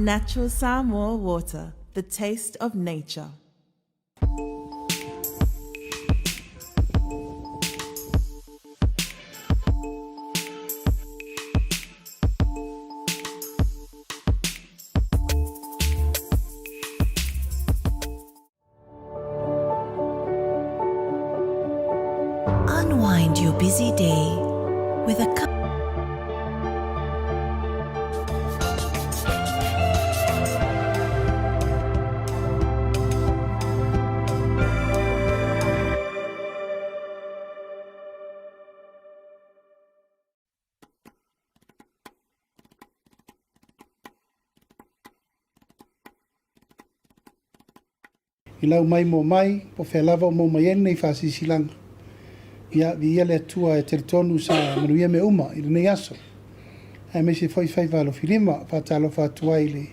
Natural Samoa water, the taste of nature. Unwind your busy day with a cup. I lau mai mo mai, po whelava mo mai ene i whasisilanga. Ia vi ia le atua e teritonu sa manuia me uma i rene aso. Ai me se foi whalo whirima, whatalo whatua i le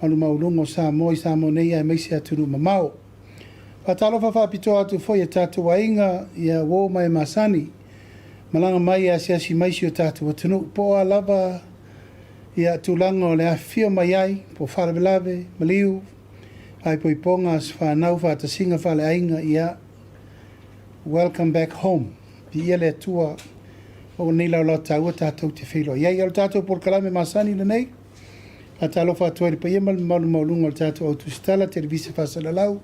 manu maulungo sa mo i sa mo nei ai me se aturu mamao. Whatalo whapito atu foi e tātua inga ia wō mai masani. Malanga mai a siasi mai si o tātua tunu. Po a lava ia tūlanga o le afio mai ai, po wharawelave, maliu, ai po iponga as whanau whatasinga whale ainga ia welcome back home. Di ia le tua o nei lau lau taua tātou te whilo. Ia ia tātou por kalame masani le nei. A talo whatua i pa ia malu maulunga o tātou au Tusitala, televisa Faasalalau.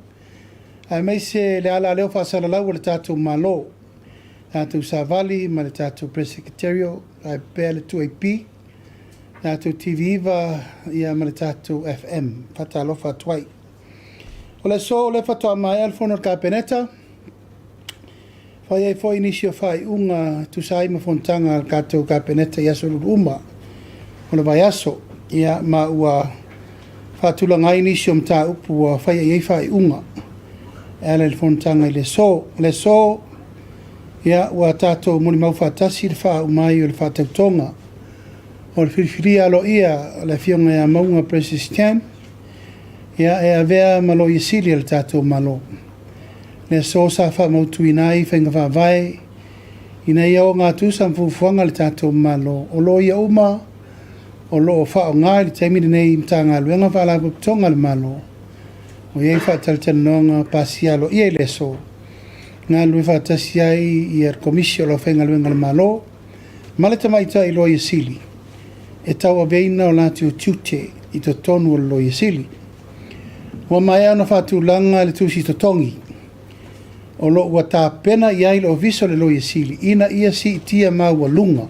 Ai mei se le ala leo Faasalalau o le tātou malo. Tātou Savali, ma le tātou press secretario, ai pēr le tua IP. Tātou TV Iva, ia ma le tātou FM. Whatalo whatuai. O le so le whatoa mai alfono ka peneta. Whai e fwoi nisio whai unga tusai ma fontanga kato ka peneta ia solu uma. O le vai aso ia ma ua whatula ngai nisio mta upu a whai e whai unga. Ele le fontanga i le so. Le so ia ua tato muni mau whatasi le wha umai o le whatautonga. O le whiriwhiri alo ia le fionga ia maunga presistan. Ia e avea malo i sili al tātou malo. Le so sa wha mautu inai whainga wha vai. Ina ia o ngā tūsam fufuanga le tātou malo. O lo ia uma, o lo o wha o ngai le taimiri nei mta ngā luenga wha la putonga le malo. O iei wha taltanonga pasi alo ia le so. Ngā lue wha tasi ai i ar komisio lo whainga luenga le malo. Male tamaita i lo i sili. E tau aveina o lāti o tute i to tonu o lo i sili. Wa mai ana whatulanga le tusi totongi. O lo ua tā pena i aile o viso le loia sili. Ina ia si tia maua lunga.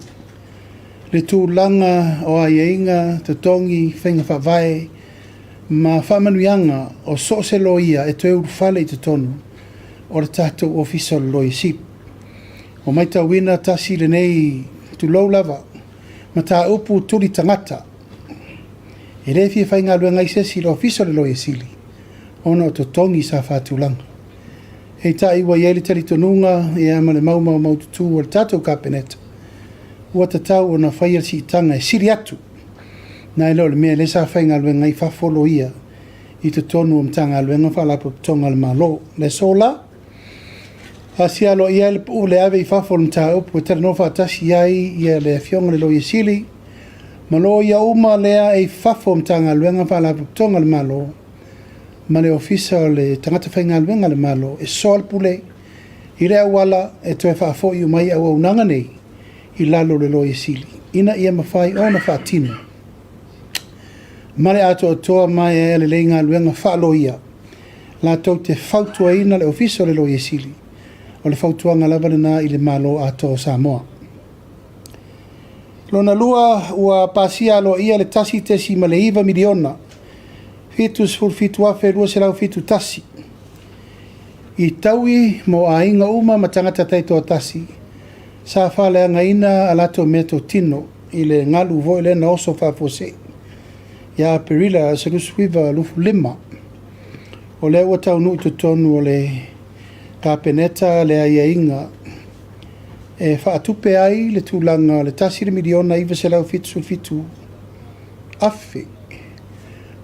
Le tūlanga o aieinga, totongi, whainga whawai, ma whamanuianga o so se loia e te uru whale i tonu o le tātou o viso le loia sili. O mai ta wina tasi le nei tu lau lava, ma tā upu tuli tangata. E refi e whainga luenga i sesi le o viso le loia sili. Ona o to tongi sa whatulanga. Hei ta iwa iele tari tonunga e ama le maumau maututu o le tātou kapeneta. Ua tatau o na whaia si itanga e siri atu. Na ilo le mea le sa whainga luenga i whafolo ia i to tonu o mtanga luenga whalapo tonga le malo. Le sola, asi alo ia le pu le ave i whafolo mta upu e tala no whatasi ai ia le fionga le loia sili. Malo ia uma lea e whafo mtanga luenga whalapo tonga le malo. Ma le ofisa o le tangata whainga luenga le malo e soal pule i rea wala e toe whaafo i umai au au nanga nei i lalo le loia sili. Ina ia mawhai o na whaatino. Ma le ato o toa mai e le leinga luenga whaalo ia. La tau te whautua ina le ofisa o le loia sili. O le whautuanga lava na i le malo ato Samoa. Lona lua ua pasia alo ia le tasi tesi ma le iwa miliona. Fitu sfur fitu afe rua se lau fitu tasi. I taui mo a inga uma matangata taito tasi. Sa whale anga ina alato meto tino i le ngalu voi le na oso whafose. Ia perila se rusuiva lufu lima. O le ua tau nui tutonu o le kapeneta le aia inga. E whaatupe ai le tūlanga le tasi le miliona iwa se lau fitu fitu afe.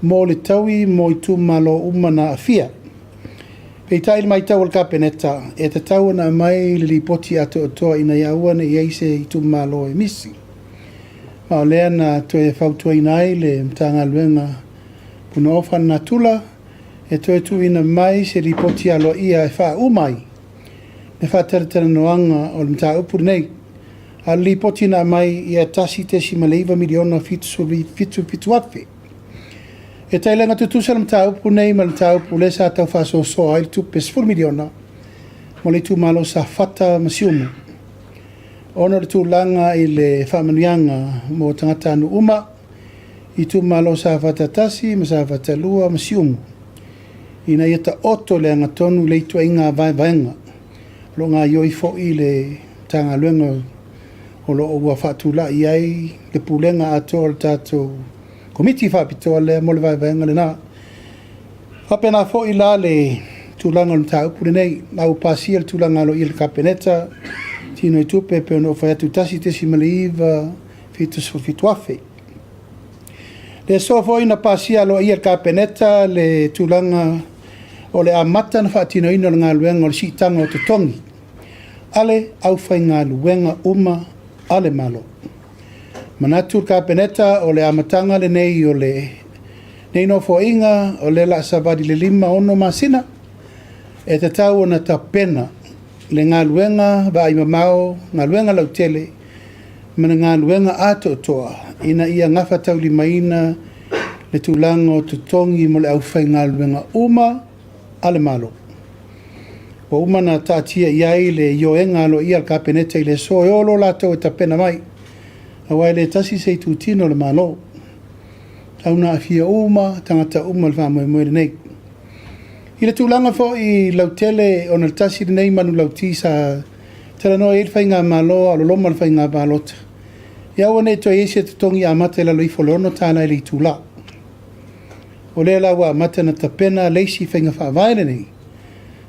Mo le taui mo i tū malo uma na Afia. Pei tai mai tau al kapeneta e te tau na mai le lipoti ato toa ina iaua na iaise i tū malo e misi. Ma o lea na toe whautua inai le mtanga luenga Puna ofa na tula, e toi tu ina mai se ripoti alo ia e wha umai. Ne wha taratara noanga o le mta upuri nei. A ripoti na mai ia tasi te si maleiva miliona fitu afe. E tailenga tutusa le mta upuri nei ma le mta upuri le sa tau wha so ai tupe 10 miliona. Mo le tu malo sa fata masiumu. Ona le tūlanga i le whamanuianga mo tangata anu uma. I tu malo sa fatatasi, ma sa fatalua, ma siumu. Ina ia ta oto le angatonu le itua inga vaenga. Lo ngā ioi fo i le tanga luenga o lo ua whaatula i ai le pulenga ato o tato komiti whaapitoa le mo le vaenga le nā. Whapena fo i la le tūlanga le tā upure nei, lau pasia le tūlanga lo i le kapeneta, tino i tupe pe ono whaiatu tasi te si maliiva fitu afe. Le so foi na pasia lo ia kapeneta le tulanga o le amata na fatino ino ngā luenga o le sitanga o te tongi. Ale au fai ngā luenga uma ale malo. Manatu kapeneta o le amatanga le nei o le nei no fo inga o le la savadi le 5 ono masina e te tau na tapena le ngā luenga va i mamao ngā luenga lautele mana ngā luenga ato toa ina ia ngafa tau li maina le tūlanga o tutongi mo le au whai ngā luenga uma ale malo. O uma na tātia iai le ioenga lo ia kapeneta i le so e olo lato e tapena mai. Awai le tasi sei tūtino le malo. Au na afia uma tangata uma le wha moe le nei. I le tūlanga fo i lautele o na tasi le nei manu lauti sa tera noa e whai ngā malo alo loma le whai ngā balota. Ia wane to esia te tongi a mate la loifo leono tāna i le tūla. O le lawa mate na tapena leisi whainga whaavaile nei.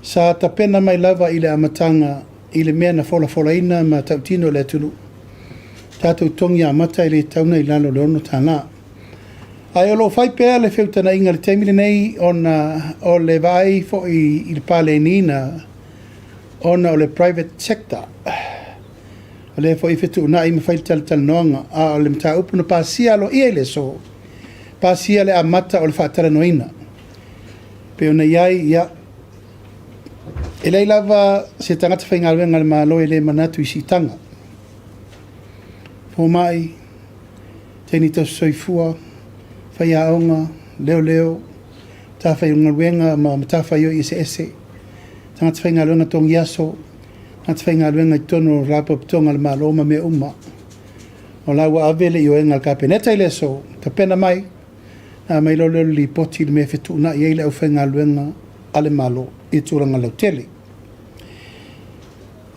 Sa tapena mai lava i le amatanga i le mea na fola ina ma tautino le tulu. Tātou tongi a mata i le tauna i lalo leono tāna. Ai o lo whai pēa le whiutana inga le teimile nei o le vai fo i le pāle nina ona o le private sector. O le fo i whitu una i mawhai tal noanga a o le mta upuna pāsia lo ia i le so. Pāsia le amata o le whaatara noina. Pe ona iai ia. E lei lava se tangata whaingaruenga le malo e le manatu i si tanga. Fo mai, teni tau soifua, whai aonga, leo, tā whai ungaruenga ma tā whai o i ese. Tangata whaingaruenga tongi aso, tangata whaingaruenga i tono rapa pitonga le malo ma me uma. O laua avele i oenga le kapeneta i le so, ta pena mai, na mai lolo li poti le me whetu na i eile au whaingaruenga ale malo i tūranga lautele.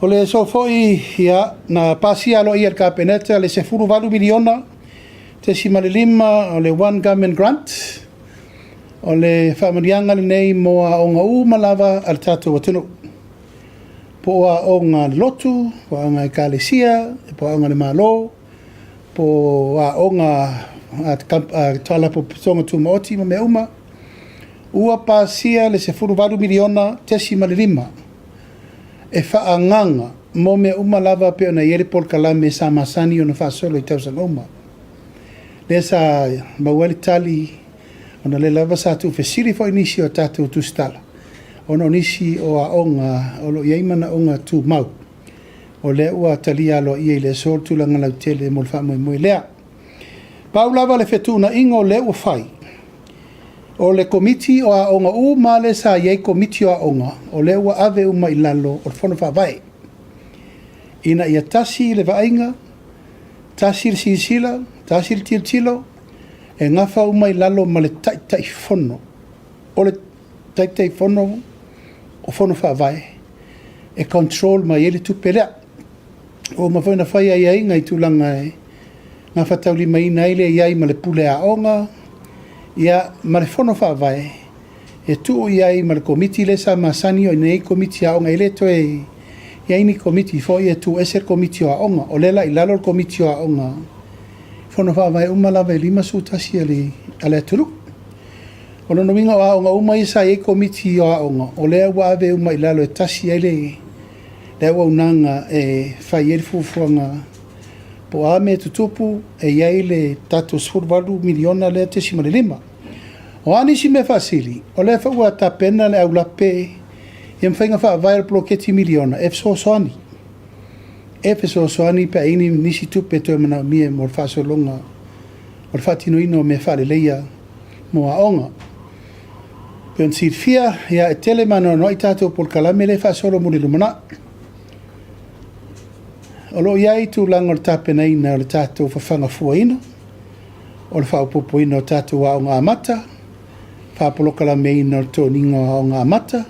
O le so foi ia na pasia lo ia kapeneta le 10 miliona te si malilima o le one government grant o le whamarianga le nei moa o ngā umalava al tātou atunu. Po a o ngā lotu, po a ngā kalesia, po a ngā le malo, po a o ngā tala po pitonga tu maoti ma me uma. Ua pasia le 10 miliona te si malilima. E whaanganga mo me uma lava pe ona iere pol kalame sa masani o na whaasolo i tausanga uma. Le sa mawali tali ona le lava sa tu fesiri fo inisi o tātou Tusitala. Ona onisi o a onga, o lo iaimana onga tu mau. O le ua tali alo ia i le sol tulanga lautele mo le wha moe lea. Pau lava le whetuna ingo le ua whai. O le komiti o a onga ma le sa iei komiti o a onga o le ua ave uma i lalo o le whono whawai. Ina ia tasi le vainga, tasi le sinsila, tasi le tilo, e ngafa uma i lalo ma le taitai whono. O le taitai whono o whono whawai. E control ma iele tupelea. O ma whaina whai ai ai ngai tūlanga e ngā whatauli mai naile iai ma le pule a onga. Ia ma le whono whawai, e tuu iai ma le komiti le sa masani o nei komiti a onga, ele to e iaini komiti fo i e tu eser komiti o a onga, o lela i lalo komiti o a onga. Whono whawai umalawa e 5 sutasi ale aturu. O lono winga o a onga uma isa e komiti o a onga, o lea ua ave uma i lalo e tasi ele lea ua unanga e whai eri fufuanga. Po a me tutupu e iai le tato 10 miliona le te si malilima. O anisi me fasili, o le whaua ta pena le au lape, ia mwhainga wha vai bloketi miliona, so soani. So soani pe ini nisi tupe to mana mie mo Faasalonga, o whatino ino me whale leia mo a onga. Pe on fia, ia e tele mana no i tātou por kalame le Faasalo mo le lumana. O lo iai tu langa o tapena ina o le tātou whawhanga fua ina, o le whaupopo ina o tātou a o ngā mata, whapoloka me ina o tō ninga o ngā mata,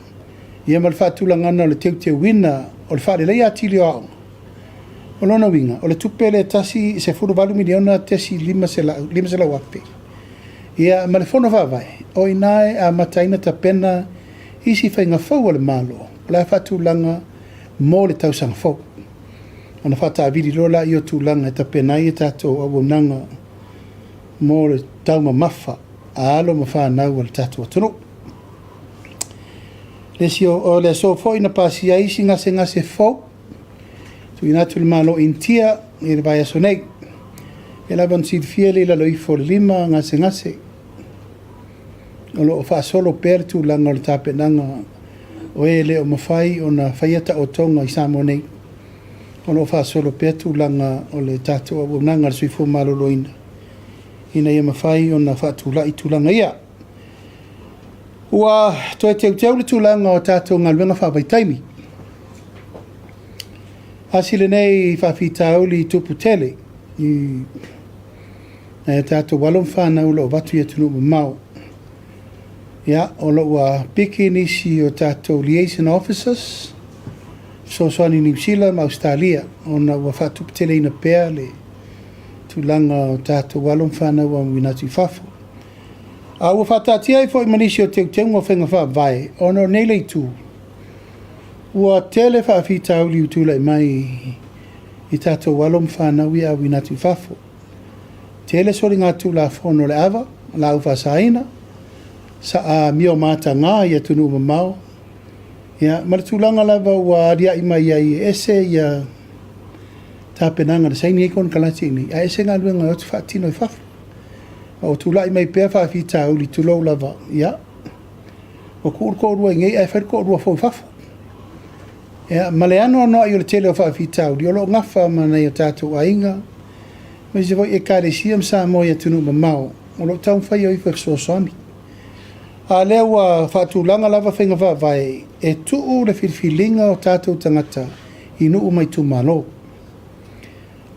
ia ma le whatulangana o le teu wina o le whare leia atili o aonga. O lona winga, o le tupe le tasi se furu valu miliona tesi lima se la wape. Ia ma le fono whawai, o inae a mataina ta pena isi whainga fau o le malo, la whatulanga mo le tausanga fau. Ona whata aviri lola i o tūlanga e ta pena i e tātou awonanga mo le tauma mafa a alo ma whanau o le tātou atunu. O le so fo ina pasi a isi ngase fo, tu inatu le malo intia i le vai aso nei. E la van sid fiele la loifo le lima ngase. O lo fa solo per tūlanga o le tāpenanga o e le o mawhai o na whaiata o tonga i Samoa nei. Ono fa solo petu langa o le tātou a wunanga le suifo maloloina. Ina ia mawhai o na whaatula i tūlanga ia. Ua toe teu le tūlanga o tātou ngalwenga whawaitaimi. Asile nei whawhitauli i tupu tele. E tātou walom whanau lo watu ia tunu mau. Ia, o lo ua piki nisi o tātou liaison officers. So soani New Zealand, Australia, ona ua whatupitele ina pea le tūlanga o tātou walom whanau a winatu whafo. A ua whatatia i fo i manisi o teu ua whenga whawai, ona nei lei tū. Ua tele whawhita auli utula i mai i tātou walom whanau i a winatu whafo. Tele sori ngā tūla whono le awa, la uwha saina, sa a mio mata ngā i a tunu mamau. Ia, maratulanga lava ua ria i mai ai ese ia tāpenanga na saini ekon kalati ni. A ese ngā luenga o tu whaatino i whafu. O tula i mai pēr whawhita uli tulou lava. Ia, o kuurko rua ngei, ai whairko rua fau whafu. Ia, maleano no i o le tele o whawhita uli. O lo ngafa mana i o tātou a inga. Mai se voi e kāre siam sa mo ia tunu mamau. O lo taun whai o i whaksoasoni. A lea ua whaatulanga lava whenga whawai e tuu le whirwhilinga o tātou tangata i nuu mai tū malo.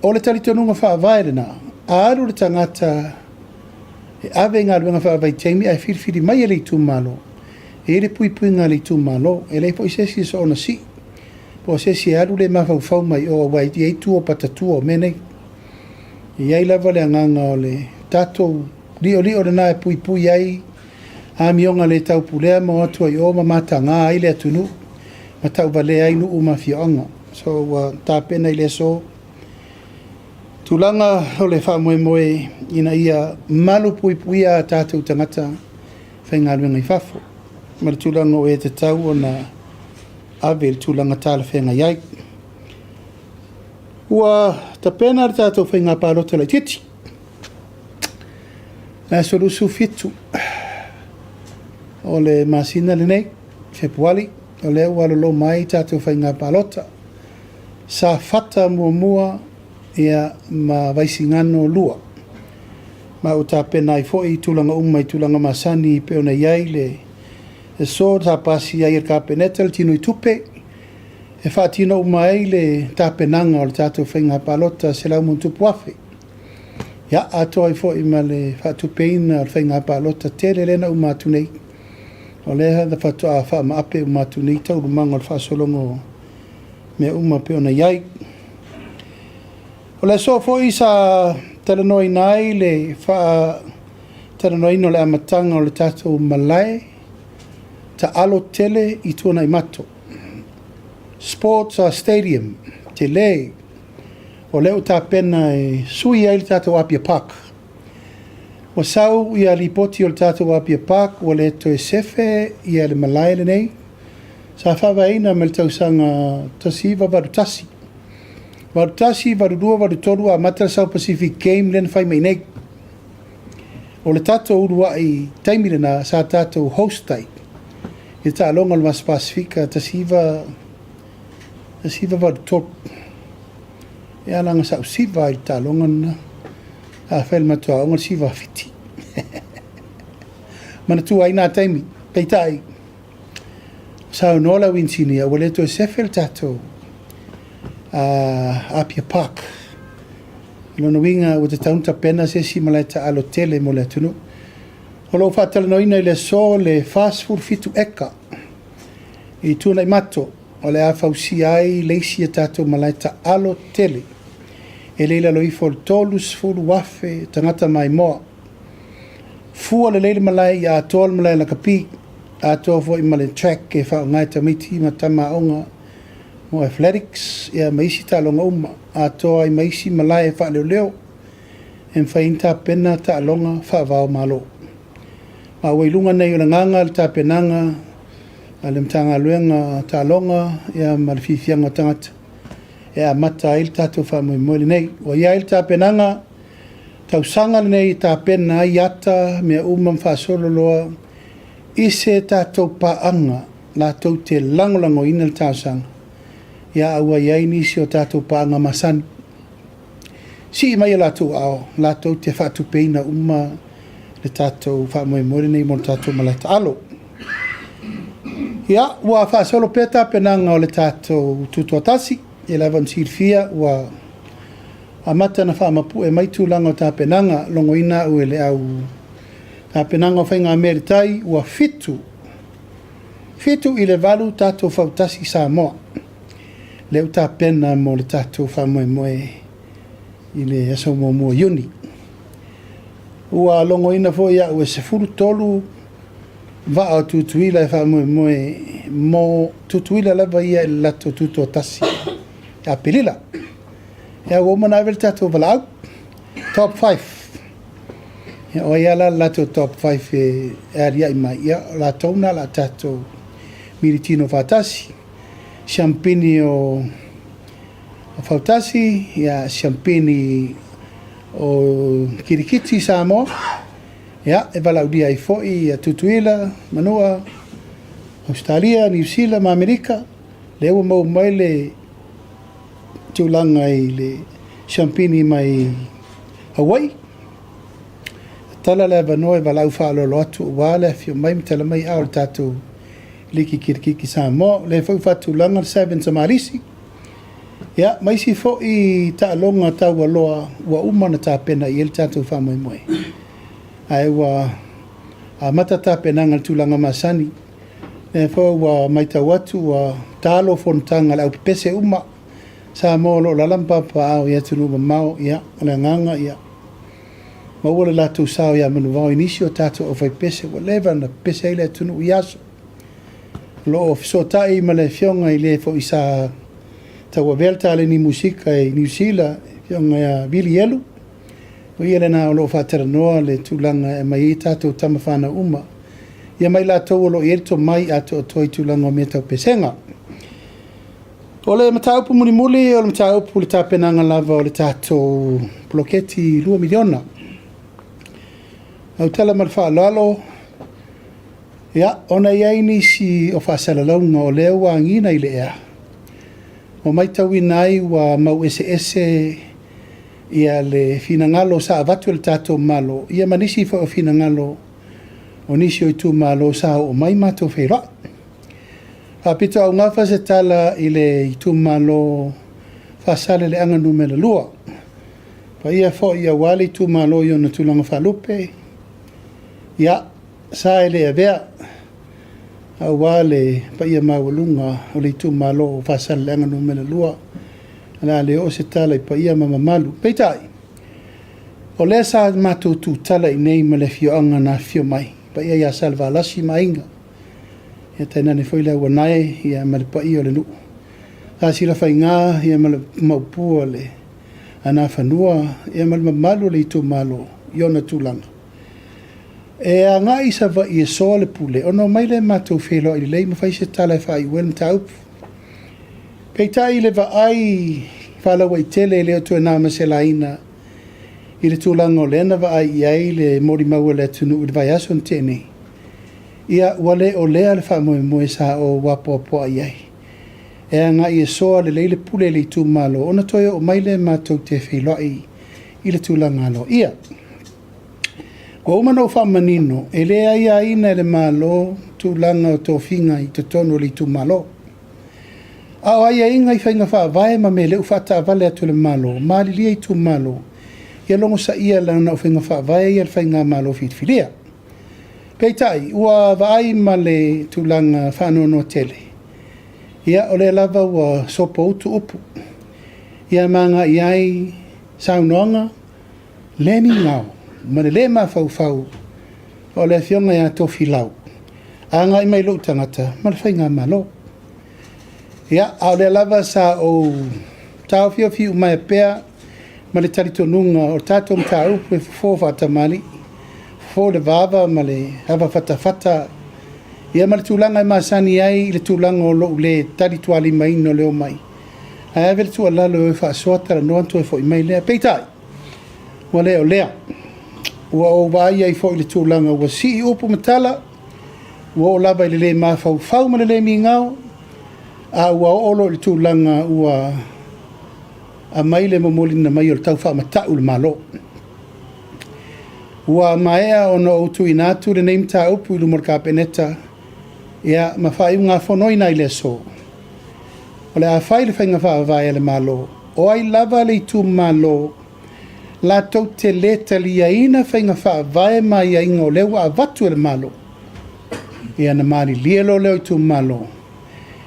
O le talitonunga whawai rena, a aru le tangata e ave ngā ruenga whawai teimi ai whirwhiri mai e le tū malo. E le pui ngā le tū malo, e le po i sesi so ona si. Po sesi aru le mawhau mai o wai i eitu o patatua o menei. I ai lava le anganga o le tātou li o le nā e pui ai. A mionga le tau pulea mo atua i o mamata ngā i le atunu. Ma tau vale ai nu uma fionga. So tā pena i le so. Tūlanga o le wha moe ina ia malu pui a tātou tangata whai ngā ruenga i whafo. Ma le tūlanga o e te tau o na ave le tūlanga tāla whenga iai. Ua ta pena le tātou whai ngā pālota lai titi. Nā solusu fitu. O le masina le nei, Fepuari, o le ua lo mai tātou whai ngā pālota. Sa whata mua ia ma vaisi ngano lua. Ma o tā pena i fōi tūlanga umai tūlanga masani i peona iai le so tā pasi ai ka peneta le tino i tupe. E whātino umai le tā penanga o le tātou whai ngā pālota se lau mun tupu afe. Ia atoa i fōi ma le whātupeina o le whai ngā pālota tere lena umatu nei. O leha da whatua a wha maape umatu nei tau rumanga o le whaasolongo mea uma peona iai. O le so foi sa taranoi nai le wha taranoi no le amatanga o le tātou malai ta alo tele i tuana i mato. Sports Stadium, te le o leo tā pena e sui ai le tātou Apia Park. O sau ia ripoti o le tātou Apia Park o le to e sefe ia le malai le nei. Sa whawaina me le tausanga tasiva varutasi. Varutasi, varudua, varutolua a Matara South Pacific Game len whai mai nei. o le tātou urua i taimile na sa tātou hostai. I ta alonga le mas Pasifika ta siva va top. E alanga sa usiva i ta alonga na a whael matua onga siva fiti. Mana tu aina taimi, peitai. Sa unola winsini a wale to sefel tātou Apia Park. Lona winga o te taunta pena se si malai ta alo tele mo le atunu. O lo whatala noina i le so le fast food fitu eka. I tūna i mato o le a fausi ai leisi e tātou malai ta alo tele. E leila lo i fol tolus fulu wafe tangata mai moa. Fua le leile malai i a tol malai la kapi. A toa fo i male track e whao ngai tamiti ma tama onga mo athletics e a maisi ta longa uma. A toa i maisi malai e wha leo leo. E mwhainta pena ta longa wha vao malo. Ma wailunga nei o na nganga le ta penanga a le mtanga luenga ta longa e a malififianga tangata. E a mata il tato wha mo nei. Wa ia il ta penanga tau sanga nei ta pena i ata mea umam wha solo loa i se tatou paanga la tau te langolango ina le tāsanga. Ia aua iai nisi o tatou paanga masani. Si mai la tau ao, la tau te whatu peina uma le tatou whamoe mori nei mo tatou malata alo. Ia, ua whaasolo peta penanga o le tatou tutuatasi, e lawan sirfia, ua amata na whaamapu e maitu lango ta penanga, longo ina ue le au a penanga whainga meritai ua fitu i le valu tātou whautasi Samoa. Leu tā pena mo le tātou whamoe moe i le aso mua yuni. Ua longo ina fo ia ue se furu tolu va o tutuila e whamoe moe mo tutuila lava ia i lato tutu o tasi. A pelila. Ia womana evel tātou valau. Top 5. O ia la to top 5 e aria i mai ia la tona la tato militino fatasi champagne o fatasi ia champagne o kirikiti Samoa ia e valaudia i foi a tutuila manua Australia New Zealand ma Amerika le o mo mai le tulanga i le champagne mai Hawaii. Tala le vanoe valau whaalo atu wale fio mai mitala mai au le tātou liki kirikiki Samoa. Le whau whatu langa le 7 Samarisi. Ia, mai si fo i ta longa tau aloa ua umana tā pena i el tātou whamoe moe. Ai ua a mata tā penanga tūlanga masani. Le whau ua mai tau atu ua tālo fontanga le au pese uma. Samoa lo lalampa pa au ia tunuma mau ia le nganga ia. Ma ua le lātou sao ia manu vau inisi o tātou o whai pese wa lewa na pese ile tunu i aso. Lo o fisotai ma le fionga i le fo i sa taua velta le ni musika i New Zealand fionga ia Vili Elu. O ia le na o lo whatera noa le tūlanga e mai i tātou tamawhana uma. Ia mai lātou o lo i erito mai ato o toi tūlanga o mea tau pesenga. O le mataupu muli muli o le mataupu le tāpenanga lava o le tātou bloketi 2 miliona. Au tala mal Faasalalau. Ia, ona iai nisi o Faasalalau nga o leo wa ngina i le ea. O mai tauina ai wa mau ese ia le finangalo sa avatu le tātou malo. Ia manisi fa o finangalo o nisi o itu malo sa o mai mato Feiloaiga. Pito au ngafa se tala i le itu malo Faasale le anga numela lua. Pa ia fo ia wale itu malo yo na tulanga falupe. Ia, sa ele avea a wale pa ia mawalunga o le itu malo Faasale le anga numela lua. Ala le o se tala i pa ia mamamalu. Peitai, o le sa matu tu tala i nei ma le fio anga na fio mai. Pa ia salva lasi mainga. Ia tainane foi le wanae ia ma le pa ia o le nuu. A sila fai ngā ia ma le maupua le ana whanua ia ma le mamalu le itu malo iona tūlanga. E a ngā isa wa i e soa le pule, ono mai le mātou Feiloaiga i lei, mawhai se tala e whai uel mta upu. Peitai le wa ai whalawa i tele leo tu e nā masela ina I le tūlanga o lena wa ai iai le mori maua le tunu i le vai aso tēnei. Ia wale o lea le wha moe moe sa o wapoapoa iai. E anga i e soa le leile pule le tū malo, ona toia o maile mātou te Feiloai i le tūlanga alo. Ia, ko umana o wha manino, e lea ia ina le malo tūlanga o tō whinga i te tono le tū malo. A o aia inga i whainga wha vae ma me le ufata avale atu le malo, maali lia i tū malo, ia longo sa ia lana o whainga wha vae ia le whainga malo whitwhilia. Peitai, ua vaai ma le tūlanga whanono tele. Ia o le lava ua sopo utu upu. Ia manga iai saunoanga, le mi ngau, ma le ma fau fau, o le fionga ia tofi lau. Anga i mai lo tangata, ma le whainga malo. Ia, a le lava sa o tau fio fiu mai Apia, ma le taritonunga o tātou mta upu e fufofa tamali, fo le vava ma le hava fata. Ia ma le tūlanga i masani ai, le tūlanga o lo le tari tuali mai no leo mai. A ave le tua lalo e wha soata la noanto e fo i mai lea. Peitai, ua leo lea. Ua o vai ai fo i le tūlanga ua si i upu matala, ua o lava i le ma fau ma le mi ngau, a ua o olo le tūlanga ua a mai le mamolina mai o le tau wha matau le malo. Ua maea o no utu inatu le neimta upu i lumor ka peneta, ia ma whai ngā whanoi nai le so. O le a whai le whainga wha vai le malo, o ai lava le tu malo, la tau te leta lia ina whainga wha vai mai a ingo lewa a vatu le malo. Ia na maari lielo leo i tu malo,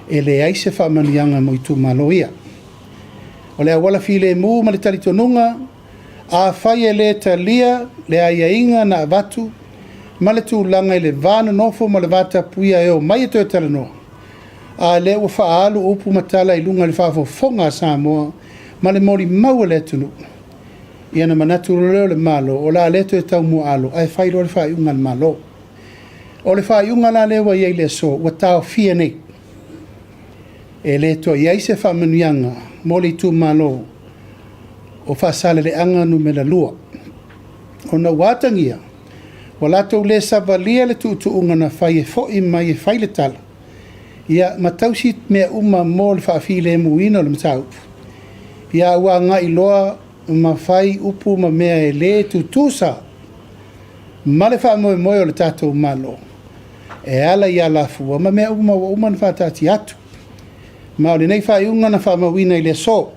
e le aise wha manianga mo i tu malo ia. O le a wala file mu ma le taritonunga, a whai e le talia, le a inga na vatu, ma le tūlanga i le vāna nofo ma le vata puia e o mai e toi tala noa. A le ua whaalu upu matala i lunga le whaafofonga Samoa, ma le mori maua le tunu. Ia na manatu leo le malo, o la le toi tau mua alo, ai whairo le whaiunga le malo. O le whaiunga la lewa iei le so, wa tau fia nei. E le to iei se whamanuianga, mo le tu malo, o whaasale le anga nu me la lua. O na watangia, wala tau le savalia le tuutuunga na whai e fo i mai e whai le tala. Ia matausi mea uma mo le whaafile e muina le mataupu. Ia ua nga i loa ma whai upu ma mea e le tutusa. Ma le wha moe moe o le tātou malo. E ala ia la fua ma mea uma na whaatati atu. Ma o le nei whai unga na wha mawina i le so.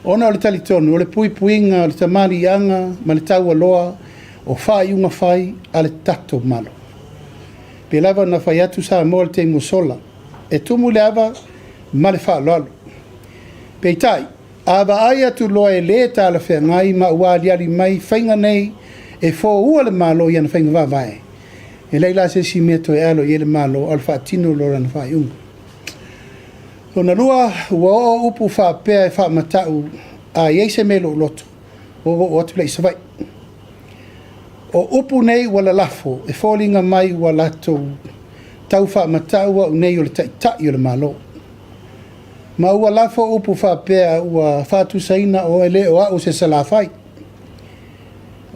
Ona o le talitonu, o le pui puinga, o le tamari anga, ma le tau aloa, o whai unga whai a le tato malo. Pe lava na whai atu sa mo le te musola, e tumu le ava ma le wha lalo. Pe tai, ava ai atu loa e le ta la whea ngai ma ua liari mai whainga nei e fō ua le malo i ana whainga wawai. E leila se si mea toi alo i le malo al wha tino lora na whai unga. O na lua ua o upu wha pea e wha matau a iei se melo loto, o atu lei savai. O upu nei wala lafo, e fōlinga mai wala tau wha matau au nei o le tai o le malo. Ma ua lafo upu wha pea ua whatu saina o ele o au se salafai.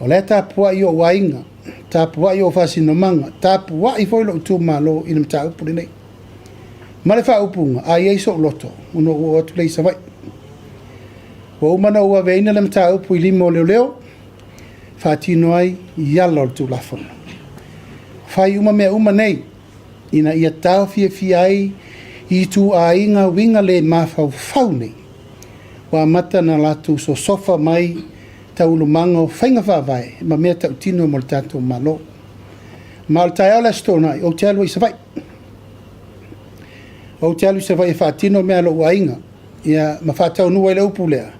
O le tāpua i o wainga, tāpua i o whasinomanga, tāpua i whoilo utu malo i na mta upu nei. Ma le wha upunga, a iei so loto, uno o atu lei savai. O umana ua veina le mta upu i limo leo, whaatino ai iala o tu lafona. Whai uma mea uma nei, ina ia tau fia ai i tu a inga winga le mawhau whau nei. Wa mata na latu so sofa mai tau lumanga o whainga whawai, ma mea tau tino mo le tato malo. Ma le tai ala stona o te alu i savai. O te alu i savai e whaatino mea lo ua inga, ia ma whaatau nua i le upu lea.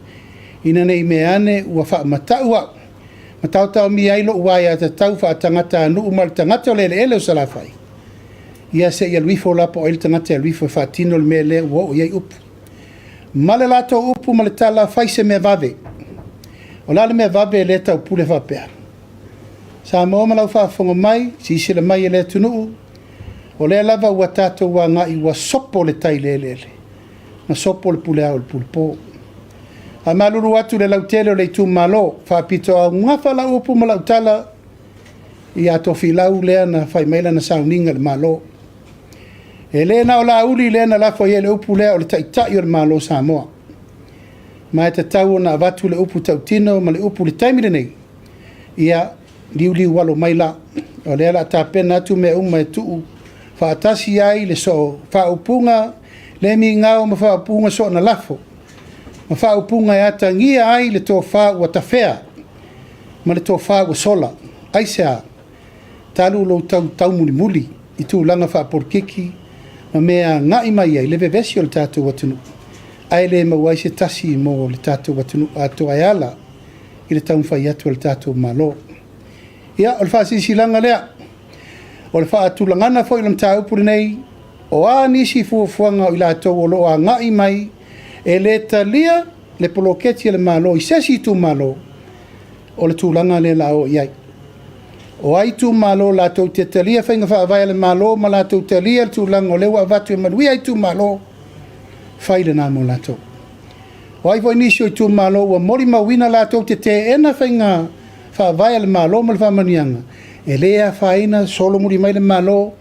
Ina nei mea ane ua wha matau au. Ma tau mi ailo uai a tau wha tangata anu umal tangata o lele ele o salafai. Ia se ia luifo lapa o ele tangata ia luifo e whaatino le mea lea ua o iei upu. Ma le lato upu ma le tala whai se mea vave. O la le mea vave e le tau pule whapea. Sa moa malau whaafonga mai, si isi le mai e le tunuu. O le lava ua tato ua ngai ua sopo le tai lele ele. Na sopo le pule au le pule po. A maluru atu le lautele o le tu malo, whapito a ngafa la upu ma lautala, i ato filau lea na whai maila na sauninga le malo. E lea na o la uli lea na lafo i le upu lea o le taitai o le malo Samoa. Ma e te tau na avatu le upu tautino ma le upu le taimile nei. Ia liu walo maila, o lea la tapena atu me uma e tuu, whaatasi ai le so whaupunga, le mi ngao ma whaupunga so na lafo. Ma whaupunga e ata ngia ai le tō whau tawhea, ma le tō whau sola, aisea, talu lo tau muli i tū langa whaporkiki, ma mea ngai mai ai, leve vesi o le tātou watunu. Ai le mawai se tasi mo le tātou watunu ato ai ala, i le taun whai atu le tātou malo. Ia, o le whaasisi langa lea, o le whaatulangana fo i lam tāupuri nei, o a nisi fuafuanga o i lātou o lo a ngai mai, e le talia le poloketi le malo, i sesi tu malo, o le tūlanga le lao iai. O ai tu malo lātou te talia whainga whaavai le malo, ma lātou talia le tūlanga o lewa avatu e manui ai tu malo, whaile nā mo lātou. O ai voi nisi o i tu malo, wa mori mawina lātou te ena whainga whaavai le malo, ma le whamanianga. E lea whaina solo muri mai le malo,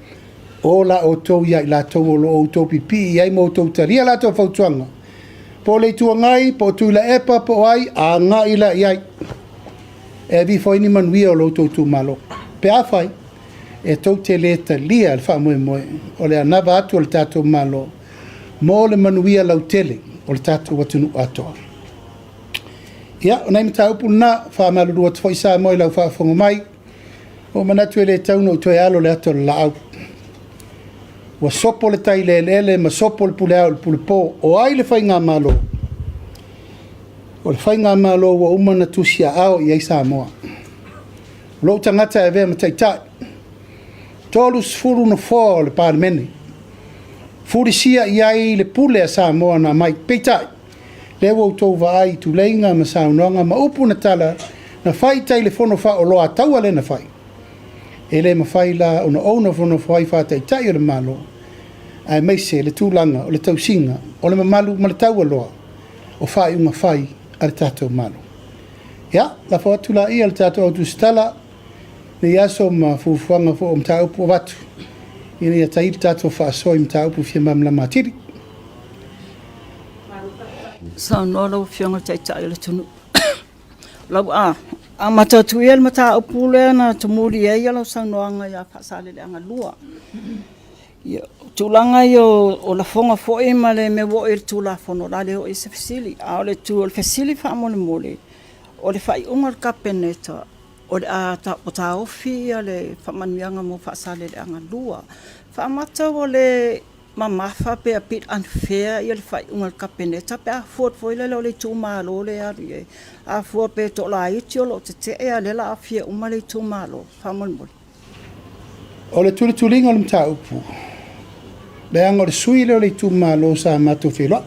o la o tau iai lātou o lo o tau pipi, iai mo tau talia lātou whautuanga. Po le tua ngai, po tu la epa, po ai, a ngai la iai. E vi foi ni manuia o lo tu malo. Pe a fai, e tau te le talia le wha moe moe, o le anava atu o le tātou malo, mo le manuia lau tele, o le tātou watunu atoa. Ia, o nei mta upu na, wha maluru atu foi sa moe lau wha whongo mai, o manatu e le tauno toi alo le ato le laau. Wa sopo le tai le ma sopo le pule au le pule po, o ai le whai ngā malo. O le whai ngā malo wa umana tusia au i ei Samoa. Lo tangata e vea ma taitai. Tolu sfuru no fō le Palemene. Furi sia i ai le pule a Samoa na mai peitai. Le wau tau wa ai tu leinga ma saunoanga ma upu na tala na whai tai le fono wha o loa taua le na whai. E le ma whai la o na ono fono whai wha taitai o le malo. Ai meise le tūlanga o le tausinga o le mamalu ma le taua loa o whai unga whai a le tātou malo. Ia, la whaatula ia le tātou au Tusitala ne iaso ma fufuanga fo o mta upu o watu. Ina ia tairi tātou whaasoi mta upu fia mamla matiri. Sa nolo fionga taitai le tunu. Lau a matatu ia le mata upu lea na tumuri ia lau sa noanga ia Faasalalau lua. Ia tulanga yo o la fonga foi ma le me wo ir tula fono la le o is facili a le tu le facili fa mo le mole o le fai ungar kapeneta o le a ta o ta ofi le fa manuanga mo Faasalalau lua fa mata o le mama fa pe a bit unfair ia le fai ungar kapeneta pe a fort foi le le tu malo le a fort pe to la i tio lo te e le la afia uma le tu malo fa mo le mole o le tulinga o le mta upu. Le anga le sui leo le tu malo sa matu Feiloaiga.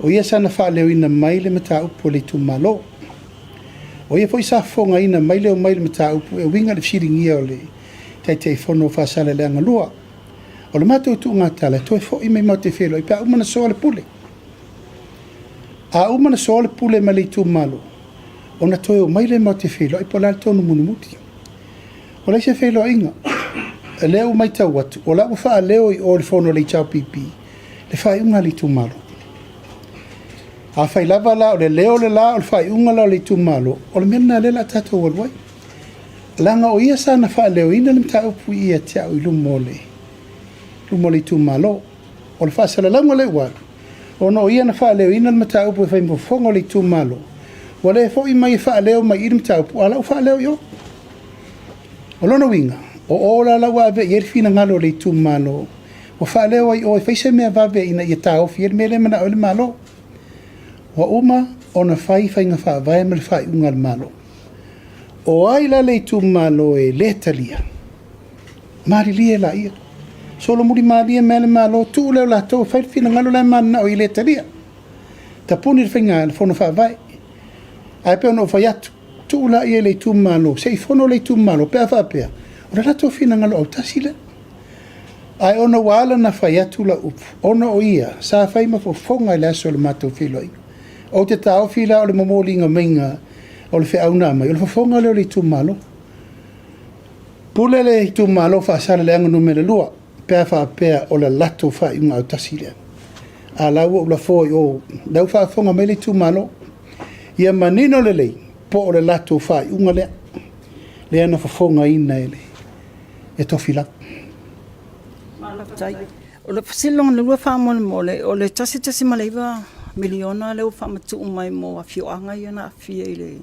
O ia sana wha leo ina mai le mata upu le tu malo. O ia foi sa fonga ina mai le mata upu e winga le firingia o le taitei fono Faasalalau lua. O le matu tu ngata le toi fo ime mau te Feiloaiga pe a umana soa le pule. A umana soa le pule ma le tu malo. O na toi o mai le mau te Feiloaiga po la tonu munimuti. O le se Feiloaiga. Leo mai tau atu, o la ufa leo i o le fono le chao pipi, le fai unga le tu malo. A fai lava la o le leo le la o le fai unga la o le tu malo, o le mena le la tato walwai. Langa o ia sana fai leo ina le mta upu ia tiao i lumo le tu malo, o le Faasalalau le wal. O no ia na fai leo ina le mta upu e fai mpofongo le tu malo. O le fo i mai fai leo mai i le mta upu, ala u fai leo yo. O lono winga. O ola la wa ve yer fina ngalo le tu malo o fa le o fa se me va ve ina yeta o fiel me le mana o le malo wa uma ona fai nga fa va me fa unga malo o ai la le tu malo e letalia mari li la ia solo muri mari me le malo tu le la to fa fina ngalo le mana o letalia ta puni finga le fono fa va ai pe no fa yatu tu la ia le tu malo sei fono le tu malo pe fa pe ora la tofina ngalo au tasile ai ona wala na fai atu la upu ona o ia sa fai ma fofonga le aso le mato Feiloaiga O te tau whila o le momolinga mainga o le whiauna mai. O le whawhonga leo le tu malo. Pule le tu malo Faasalalau numere lua. Pea whapea o le lato whaiunga au tasi lea. A lau o la fōi o lau whawhonga mai le tu malo. Ia manino le lei. Po o le lato whaiunga lea. Lea na whawhonga ina ele. E tofi lak. O le pasilonga le lua whamole o le tasi maleiwa miliona leo whamatu umai mo Afioga ia na Afia ile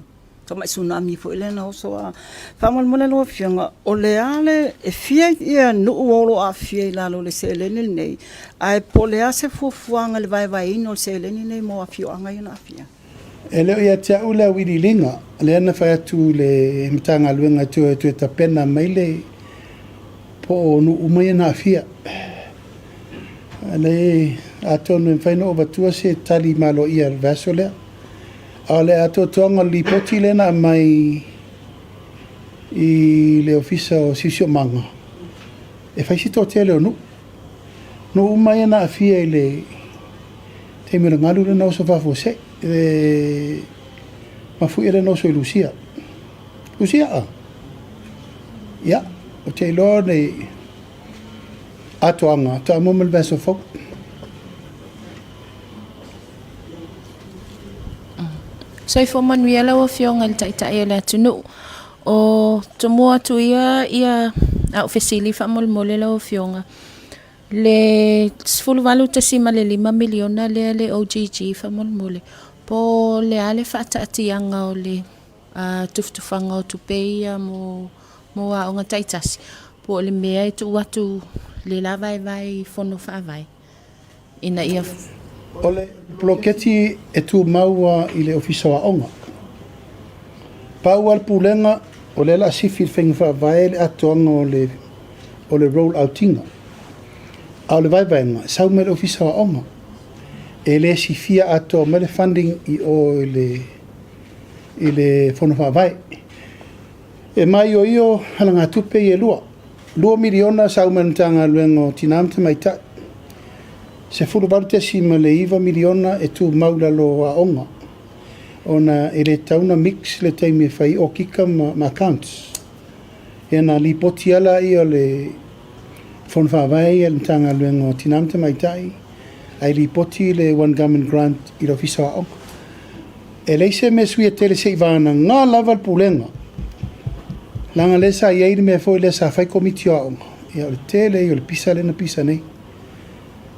tama tsunami fo ile na oso a whamole lua whianga o le ale e fia ia nuu olo Afia ila lo le seleni nei ai pole ase fufuanga le vai ino le seleni nei mo Afioga ia na Afia. E leo ia tia ula wiri linga le ana whai atu le mitanga luenga tu e tapena maile po nu umai na Afia. Le atonu whaino o batua se tali malo ia vaso lea. A le ato tonga li poti lena mai i le ofisa o sisio manga. E whaisito te leo nu. No umai na Afia i le te mira ngalu le nauso whafo se. Mafu ere nauso i Lucia. Lucia a? Ia. O te ilo ne atoanga. Ta momel vaso fok. So I for manuela o Afioga le taitai le atunu o tomo atu ia au fesili whamolmole la o Afioga le sfuluvalu tasima le 5 miliona le OGG whamolmole po le ale whaataatianga o le tuftufanga o tupeia mo a onga taitasi po le mea i tu watu le la vai fono whaavai ina ia Ole bloketi e tu maua i le ofisa wa onga. Pau al pulenga o le la sifi whenga vai le atoanga o le roll outinga. Au le vaivaenga, sau me le ofisa wa onga. E le sifia ato me le funding i o i le fono vai. E mai o io halanga tupe i e lua. 2 miliona sau me ntanga luengo tinamta mai ta. Se fulu baltesi ma le 2 miliona e tu maula lo a onga. Ona e le tauna mix le taimi e whai o kika ma accounts. E na li poti ala i o le whonwhawai e le tanga luengo tinamta mai tai. Ai li poti le one government grant i lo fisa a onga. E leise me sui e tele se ivana ngā lava pulenga. Langa lesa i eiri me foi lesa whai komiti a onga. E o le tele i o le pisa le na pisa nei.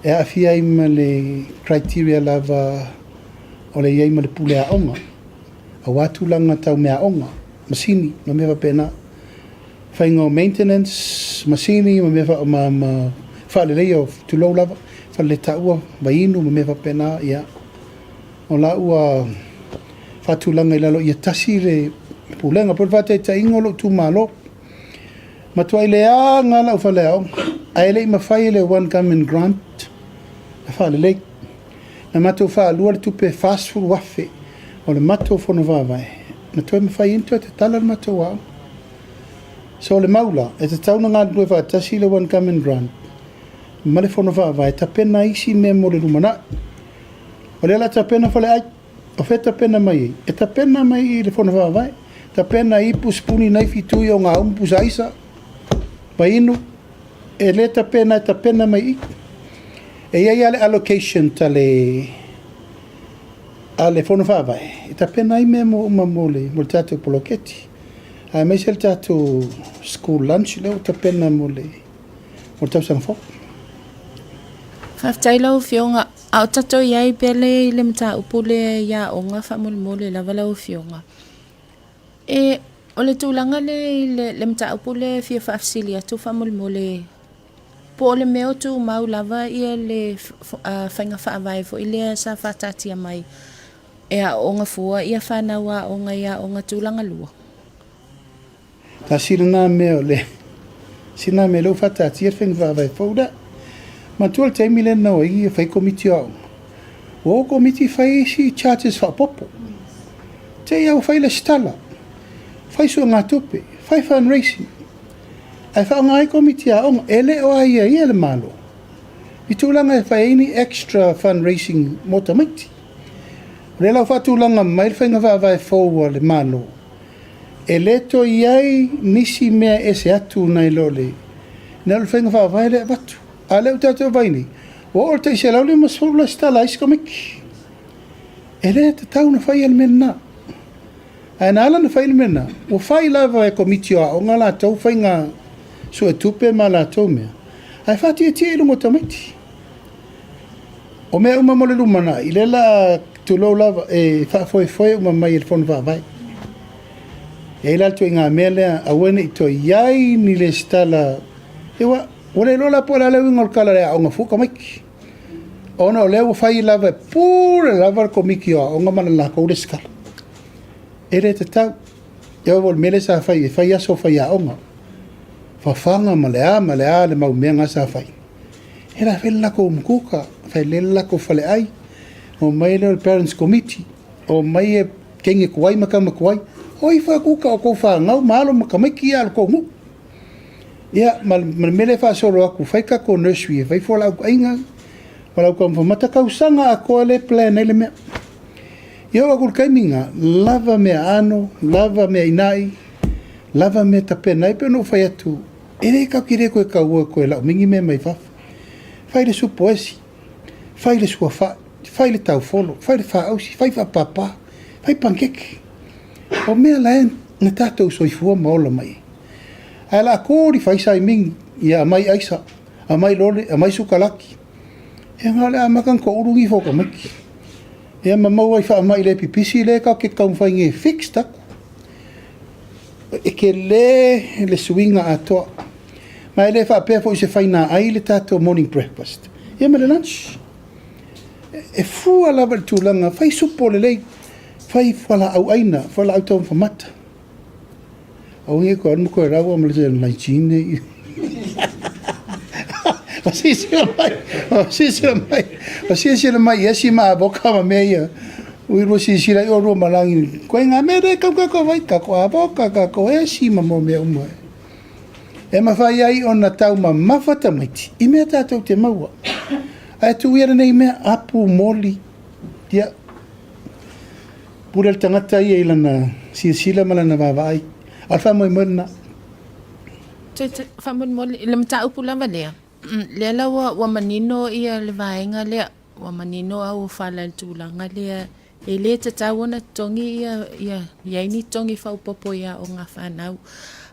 E Afia ima le criteria lava o le ia ima le pule a onga. A watu langa tau mea onga. Masini, ma mewa pena. Whainga o maintenance, masini, ma mewa ma whaale lei o tulou lava. Whaale le taua, wainu, ma mewa pena, ia. O la ua whatu langa i lalo ia tasi le pulenga. Por vate ta ingolo tu malo. Matua i le a ngala u whaale a onga. A ele ima whai le one government grant. Whaale lei. Na mato wha lua le tupe fast food wafe. O le mato fono vavai. Na toi me whai into e te tala le mato wao. So le maula, e te tauna ngā lua wha tasi le one government grant. Ma le fono vavai, ta pena isi me mo le lumana. O le ala ta pena whale ai. O whe ta pena mai ei. E ta pena mai i le fono vavai. Ta pena i puspuni nai fitui o ngā umpus aisa. Pa inu. E le ta pena mai i. E iai ale allocation ale fono whawai. E ta pena i mea mo le tātou poloketi. A mei se le tātou school lunch leo ta pena mo le tau sangfo. Whaftaila o Afioga, au tatou iai pele i le mta upule ia o ngā whamolmole lavala o Afioga. E o le tūlanga le mta upule fia whaafsili atu whamolmole po le meo tu mau lava ia le whainga whaavai fo ilea sa whatatia mai e a onga fua ia whanawa onga ia onga tūlanga lua. Ta sirina meo le. Sirina meo lo whatatia whainga whaavai fauda. Ma tual teimi le nao i whai komiti au. O komiti whai si charges whapopo. Te iau whai le stala. Whai sua ngā tupe. Whai fundraising. Ai wha ngai komiti a onga, ele o aia ia le malo. I tūlanga e whaini extra fundraising mota maiti. Le lau whatulanga mai whainga whaavai fōua le malo. E leto iai nisi mea ese atu nai lole. Nea le whainga whaavai le watu. A leu tātou vaini. O o te se lau le masfola stala iska miki. E le te tau na whai al mena. A na ala na whai al mena. O whai lava e komiti o ngā la tau whainga so e tupe ma la tau mea. Ai whati e tia ilungo tamaiti. O mea uma mole lumana. I le la tulo lava e whaafoe uma mai il fonu whaavai. E la tu ngā mea lea a wene i to iai ni le stala. Ewa, ole lola po la leu ngol kala rea o ngā fuka maiki. Ona o leo whai lava e pūre lava ko miki o ngā mana la kou skala. E re te tau. Ewa wol mele sa whai, e whai aso whai a onga. Whawhanga ma lea le mau mea ngā sa whai. E la whele lako mkuka, whai lako whale ai. O mai leo parents committee. O mai e kenge kuai makama kuai. Oi whakuka o kou whangau, mahalo makamiki ia alo kou mu. Ia, ma mele whaasoro aku, whaika ko nursery, e whaifola au ainga, wala au kam whamata kausanga a koa le plan ele mea. Ia o akur kaiminga, lava mea ano, lava mea inai, lava mea tapena, e peno whai atu, e rei kau ki reko e kau ua koe lau, mingi mea mai whafa. Whai le supo esi, whai le sua wha, whai le tau folo, whai le wha ausi, whai wha papa, whai pankeki. O mea laen na tātou soifua maola mai. Ai la kōri whaisai mingi, ia mai aisa, a mai lole, a mai sukalaki. E ngā lea makan ko urungi whoka maki. E ma mau ai wha mai le pipisi le kau ke kau whainge fix taku. E ke le suinga atoa. Mai le wha pēr fo i se whaina ai le tātou morning breakfast. E ma le lunch. E fua lava le tūlanga, whai supo le lei. Whai whala au aina, whala au tau whamata. Au nge ko anu koe rawa ma le se lai chine. Wasisira mai, esi maa boka ma mea. Uiro sisira i oro malangi. Koe ngā mere kau kako vai, kako a boka, kako esi ma mo mea umoe. E ma whai ai o na tau ma mawhata maiti. I mea tātou te maua. Ai tu iara nei mea apu moli. Ia. Pura le tangata ia i lana sila malana wawai. Alfa moi mona. Fa mo le mta upu lava lea. Le la wa manino ia le vaenga le wa manino au fala tulanga le e le te tawana tongi ia ni tongi fa upopo ia o nga fanau.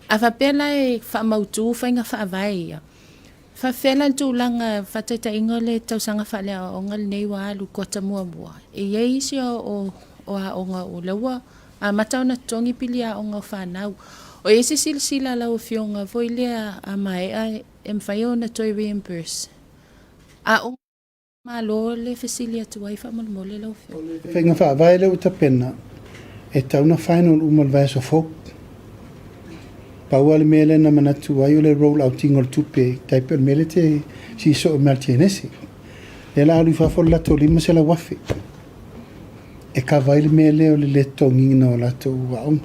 A fa pela e fa mautu fa nga fa vai ia. Fa fela tulanga fa te inga le tausanga fa le o ngal nei wa lu kota mua. E ia isi o nga o lewa a matau na tongi pili a o nga whanau. O ese sila la o fionga foi lea a mai a emwhaio na toi reimburse. A o malo le fesilia tuai wha malmole la o fionga. Whainga wha vai leo tapena e tauna final umal vai so folk. Paua le mele na manatu ai o le roll out ingol tupe taipe o mele te si so o malti enesi. Le la alu whafo lato lima se la wafi. E ka vai le mele o le tongi na o lato waunga.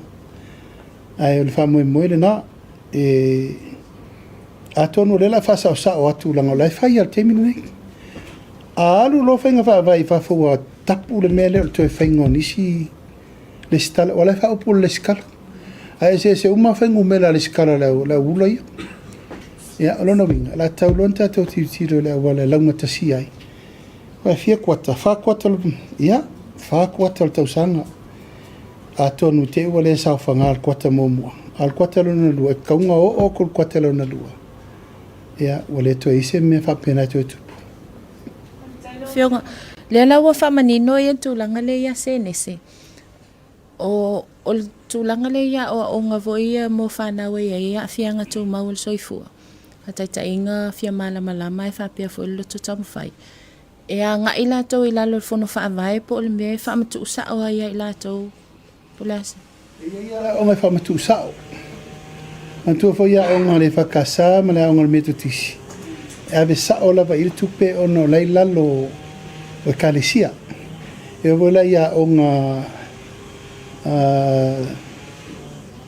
Ai o le whamoe moe le na a tonu le la whasa o sa o atu langa o lai whai al temina nei. A alu lo whainga wha whafo a tapu le mele o toi whainga o nisi le stala o lai wha upu le skala. Ai se uma whainga mela le skala la ula ia. Ia olona winga la tau lonta tau tiro le awala launga tasi ai. Wai fia kuata, wha kuata ia. Wha kuata tau sanga. A tonu te ua le sao whanga al kuata momua. Al kuata lona lua. E kaunga o kul kuata lona lua. Ia, wale to ise me whapena to tupu. Fionga, le laua whamanino ia tūlanga le ia senese. O tūlanga le ia o ngā voia mo whanau ia whianga tū maul soifua. Hataita inga whia malama e whapea fo ilo to tamawhai. E a ngā i lātou i lalo whono whaavai po le mea whaamatu usao ia i lātou polasa. Ia o mai whaamatu usao. Mantua fo ia o ngā le whakasa ma le o ngā le metu tisi. E ave sao lava i tupe o no lei lalo o kalesia. E o vola ia o ngā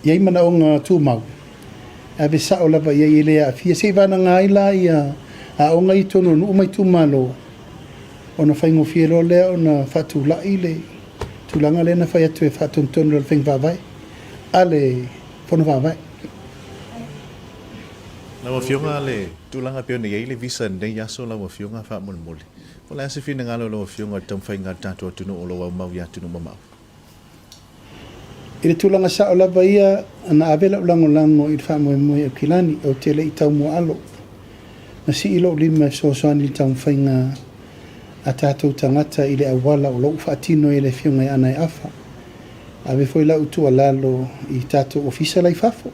iai mana o ngā tūmau. E ave sao lava ia i lea fia seivana ngā ila ia a o ngā i tono no umai tūmalo. Ona whaingo whiero lea, ona whatu lai le. tulanga lena fai atu e whātontonu le whenga whawai, ale whono whawai. Lawa fionga le tulanga peo ne ile visa nei aso lawa fionga wha mole. O le ase fina ngalo lawa fionga tam whainga tātua tunu o lawa mau ia tunu mamau. I le tulanga sa o lava ia ana avela ulango i wha moe o kilani o tele i tau mua alo. Na si ilo lima soasoani i tau whainga a tātou tangata i le awala o lau whaatino i le fionga i ana e awha. Ave foi lau tua lalo i tātou ofisa lai whafo.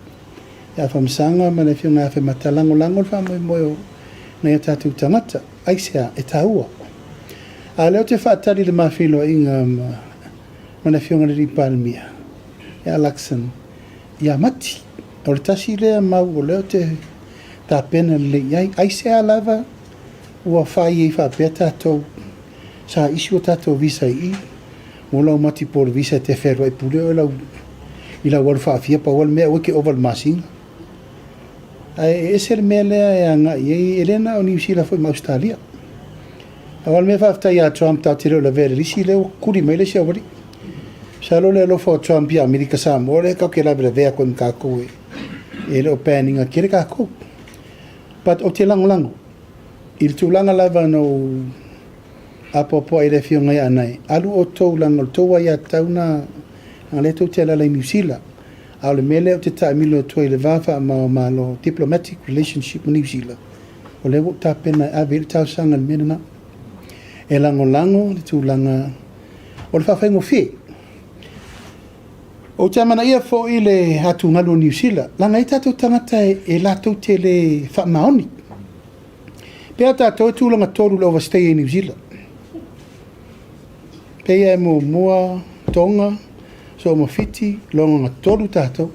Ia whamsanga ma le fionga awhe matalango lango wha moe o nei a tātou tangata. Aisea e tāua. A leo te whaatari le Feiloaiga ma le fionga ile Palemia. Ia laksan. Ia mati. O le tasi lea mau o leo te tāpena le iai. Aisea lava ua whai e whapea tātou. Sa isi o tātou visa i. O lau mati po le visa te wherua i pule o lau i lau waru whaafia pa wal mea weke oval masinga. Ai ese le mea lea e anga i elena o New Zealand foi ma Australia. Awal mea whaaftai a Trump tau te reo la vere lisi leo kuri mai le sia wari. Sa lo le alofa o Trump i Amerika Samoa le kau ke lawe le vea koe mkako e leo paninga kere kako. But o te lango. I le tūlanga lava no apopo e le fionga i anai. Alu o tau langa o tau ai a tauna ang le tau te alala i New Zealand. Au le mele o te taimilo tua i le wafa ma lo diplomatic relationship New Zealand. O le wuk tāpena a vele tau sanga le mena na. E lango le tūlanga o le whawhaingo whi. O te amana ia fo i le hatu ngalo New Zealand. Langa i tātou tangata e lātou te le whamaoni. Pea tātou e tūlanga tōru le overstay i New Zealand. Pea e mua tonga, so mo fiti longa tolu tato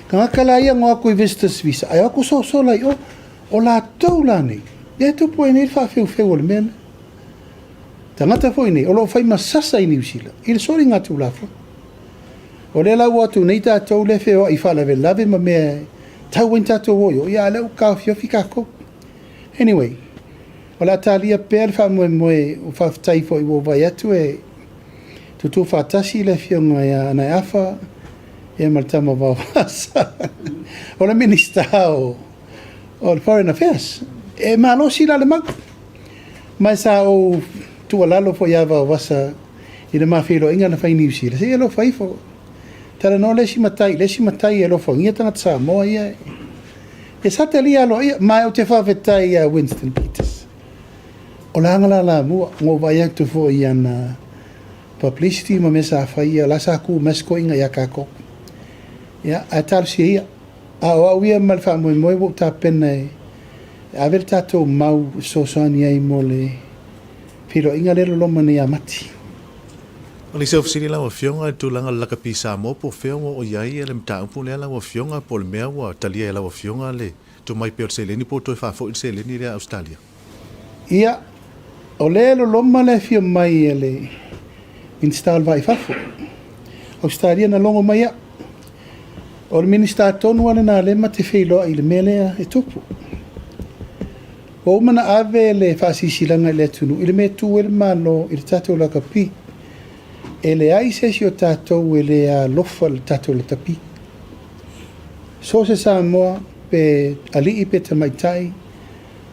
ka kala ia ngo aku visitors visa ai aku so lai o la tola ni e tu po ni fa fe o le men tangata foi ni o lo fai masasa i New Zealand il sori ngatu la fo o le la watu nei tato le fe o i fa la lave ma me tau win tato o yo ia le ka fio fika ko anyway o la talia per fa mo o fa tai foi o vai atu e tu fatasi le fionga ia na afa e maltama vavasa o le minister o foreign affairs e malo sila le mag mai sa o tu alalo fo ia vavasa i le Feiloaiga na fai New Zealand se lo fai fo tala no le si matai e lo fo ngia tanga Samoa ia e satelia lo ia mai o te favetai a Winston Peters o la ngala la mo vai actu fo ia na publicity ma mesa faia la sa ku mesko inga ya kako ya atal sia a o ia mal fa mo mo ta pena a ver tato mau so sonia i mole Feiloaiga le lo mani amati O le self sini la wa fionga tu langa la ka pisa mo po fionga o yai ele mta pu le la wa fionga po le mea wa talia la wa fionga le tu mai per se le ni po to fa fo se le ni le Australia ia o le lo male fio mai ele install vai fafo. Australia na longo mai. O le minister tonu ana na le mate Feiloaiga ile mele e tupu. O mana ave le faasisilanga le tunu ile me tu el malo ile tatou la kapi. Ele ai se si o tatou ele a lofa le tatou la tapi. So se Samoa pe ali i pe tamaitai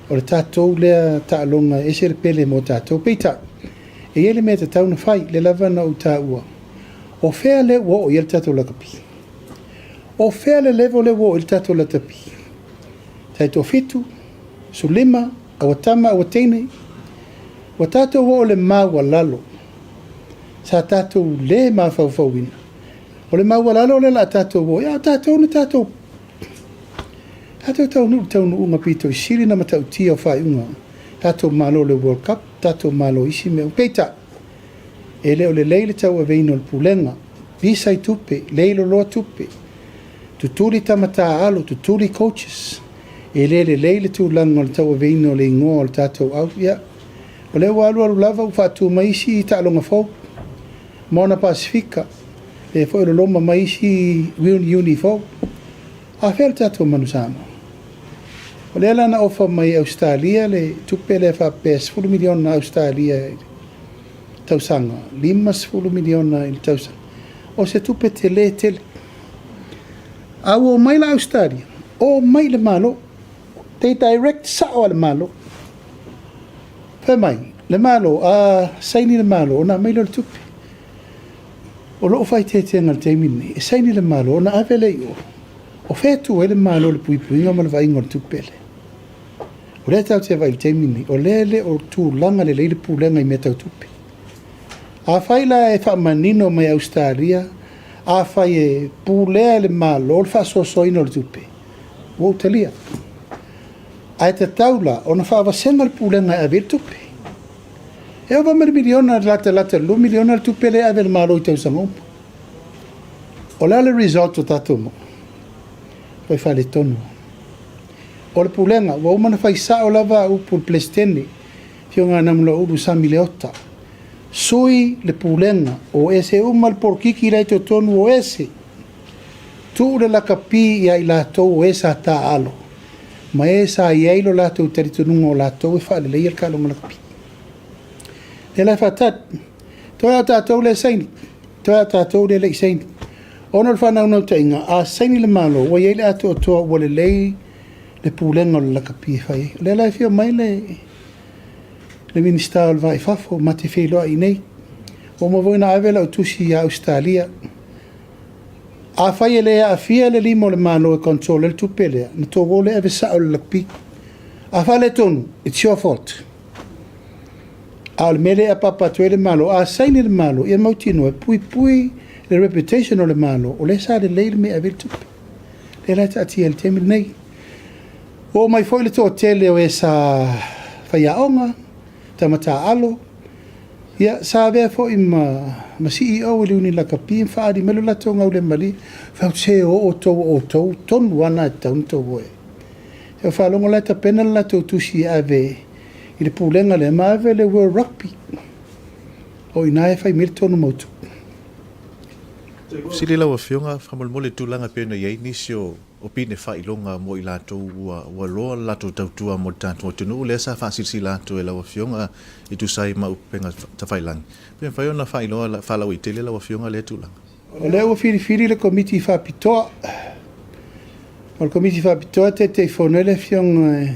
o le tatou le ta'alonga e se pele mo tatou peita. E ele me te tau na fai le lava na uta ua. O fea le wo o il tatou la kapi. O fea le levo le wo il tatou la tapi. Tai to fitu, sulima, awatama, awatene. Wa tatou wo o le maua lalo. Sa tatou le mawhauwhauina. O le maua lalo le la tatou wo. Ia tatou na tatou. Tatou tau nu unga pito i siri na matau tia o whai unga. Tatou malo le World Cup, tatou malo isi me peita. E leo le leile tau a veino le pulenga. Visa i tupe, leilo loa tupe. Tuturi tamata alo, tuturi coaches. E le leile tu langa le tau a veino le ingoa le tatou au. Ia. O leo alu lava u fatu maisi i ta'alonga fau. Mona Pasifika. E fo le loma maisi uni fau. A fel tatou manusama. O le ala na ofa mai Australia le tupe le fa pes 4 milion na Australia tausanga, 5 miliona i le tausanga. O se tupe tele. Au o mai la Australia, o mai le malo, they direct sao le malo. Fe mai, le malo, saini le malo, ona mai le tupe. O loo fai te ngal te mini, saini le malo, ona avele i o fetu e le malo le pui nga ma le vai ngol tupele. O le tau te vai te mini, o lele o tu langa le leile pulenga i mea tau tupe. A fai la e wha manino mai Australia, a fai e pulea le malo, o le wha sosoina le tupe. Wau talia. A e te taula, o na wha wasenga le pulenga e avir tupe. E o wamari miliona lata, lu miliona le tupe le ave le malo i tau sangompo. O le ale result o tato mo. Fai wha le tonu. O le pulenga, wau mana fai sa o lava upu le plesteni, fio ngā namula uru sami le ota. Sui le pulenga, o ese umal porkiki lai to tonu o ese. Tu le lakapi ia i latou o esa ta alo. Ma esa i eilo latou taritonunga o latou e wha le leia le kalonga lakapi. Le lai fatat, toa tatou le saini, toa tatou le lei saini. Ona le whanau nau tainga, a saini le malo, wa iei le ato o toa ua le lei le pulenga o le lakapi e whai. Le lai fio mai le minister o le vai fafo, ma te Feiloaiga nei. O mawoina avela o tusi i Australia. A whai e lea Afia le limo le malo e control le tupelea, na tō wole ave sa o le lakapi. A wha le tonu, it's your fault. A le mele a papa tue le malo, a saini le malo, ia mautino e pui le reputation o le malo, o le sa le leile me ave le tupe. Le lai ta atia le temil nei. O mai foi le tō tele o e sa whaiaonga, tamata alo. Ia sa vea fo i ma CEO ili uni lakapi, whaari melo la tō ngau le mali, whau te o tau, tonu wana e taun tau oe. Ia whalonga la ta pena la tō tusi ave, i le pūlenga le maave le World Rugby. O ina e whai mire tonu mautu. Sili lau Afioga, whamolmole tūlanga pēna iei nisi o pine whailonga mo i lātou ua loa lātou tautua mo tātou o tunu. Le sa whasisi lātou e lau Afioga i tu sai mau penga tawhailangi. Pēna whai ona whailoa whalau i tele lau Afioga le tūlanga. O le ua whiri le komiti whapitoa. O le komiti whapitoa te whonele Afioga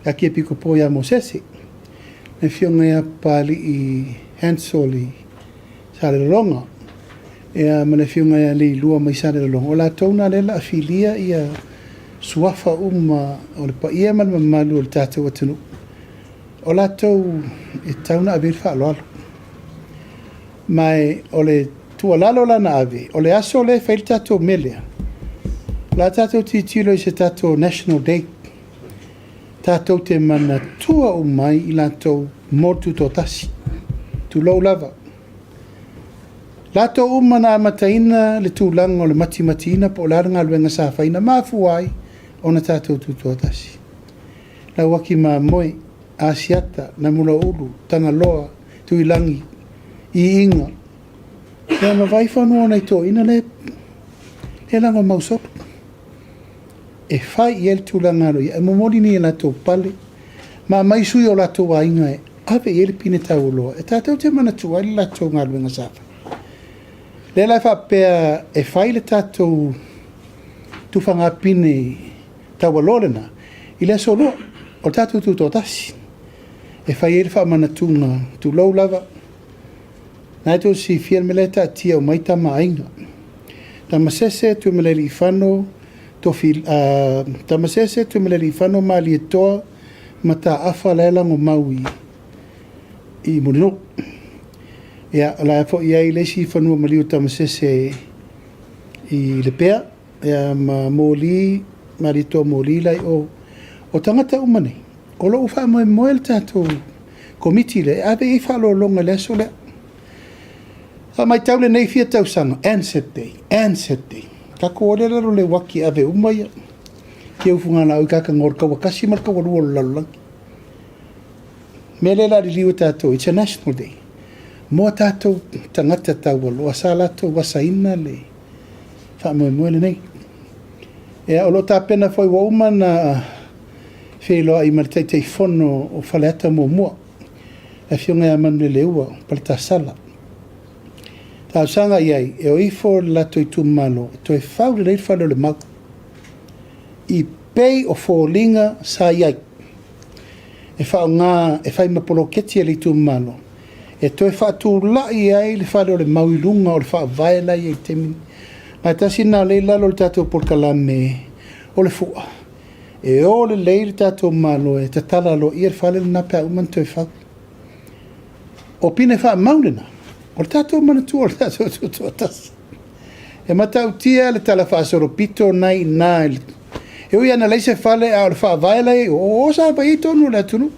a kia piko po ia Mosese. Le Afioga ia pali i Hansol i Sale Longa. Ea mana Afioga ia li lua mai Sale Longa. O la tauna lela afilia ia suafa o le paia mana mamalu o le tātou atanu. O la tau e tauna avir whaaloalo. Mai o le tua lalo lana ave, o le aso le whaile tātou melea. La tātou titilo i se tātou National Day. Tātou te mana tua o mai i lātou motu tō tasi. Tu lau lava. Lātou umana amataina le tūlanga o le matimatina po laranga luenga sa whaina mafuai o na tātou tu tō tasi. La waki ma moe, asiata, na mula ulu, tanga loa, tuilangi, i inga. Ea ma vai whanua nei tō ina le langa mausopu. E whai i el tūlanga roi, e momori ni e lātou pale, ma mai sui o lātou a inga e, ave i ele pine tau loa, e tātou te mana tua i lātou ngā luenga safa. Le lai whapea e whai le tātou tūwhanga pine tau alolena, i le solo, o tātou tu tō tasi. E whai ele whamana tūnga, tū lau lava. Nai tō si fiel me le ta tia o mai tama ainga. Tamasese tu me le li whano, tamasese tu me le li whano malietoa, ma ta awha lelang o maui i Murino. Ia, la e fo ia i lesi whanua maliu tamasese i le pea, ia ma mōli, maritoa mōli lai o tangata umane. O lo uwha moe moe le tātou komiti le, ave i whalo longa le so le. A mai taule nei fia tau sanga, Ansett Day. Kako o le laro le waki ave umaia. Kia ufunga na au kaka ngor kawa kasi marka warua lo lalulangi. Me le la li liwa tātou, it's a national day. Moa tātou tangata tau alo, asa lātou wasaina le whamoe le nei. Ea olo tā pena whai wa uma na Feiloaiga i maritai tei whono o whaleata mua. Afioga ia manu le ua Tusitala. Tausanga iai e o ifo lato i tumalo to e fau le falo le mau I pei o fōlinga sa iai e fau ngā e fai mapoloketi le tumalo e to e fatu lai ai le falo le mau I lunga o le fau vaela iai temi mai tasi nā le lalo le tato polkalame o le fua e o le le tato malo e tatala lo I le fale le nape a uman to e fau o pine fau maulena o le tatou manatua o le tatou tuatuatasi e matautia le talafasoropito nai na e ui ana leise fale a o le faavaelai o sa vai tonu le atunu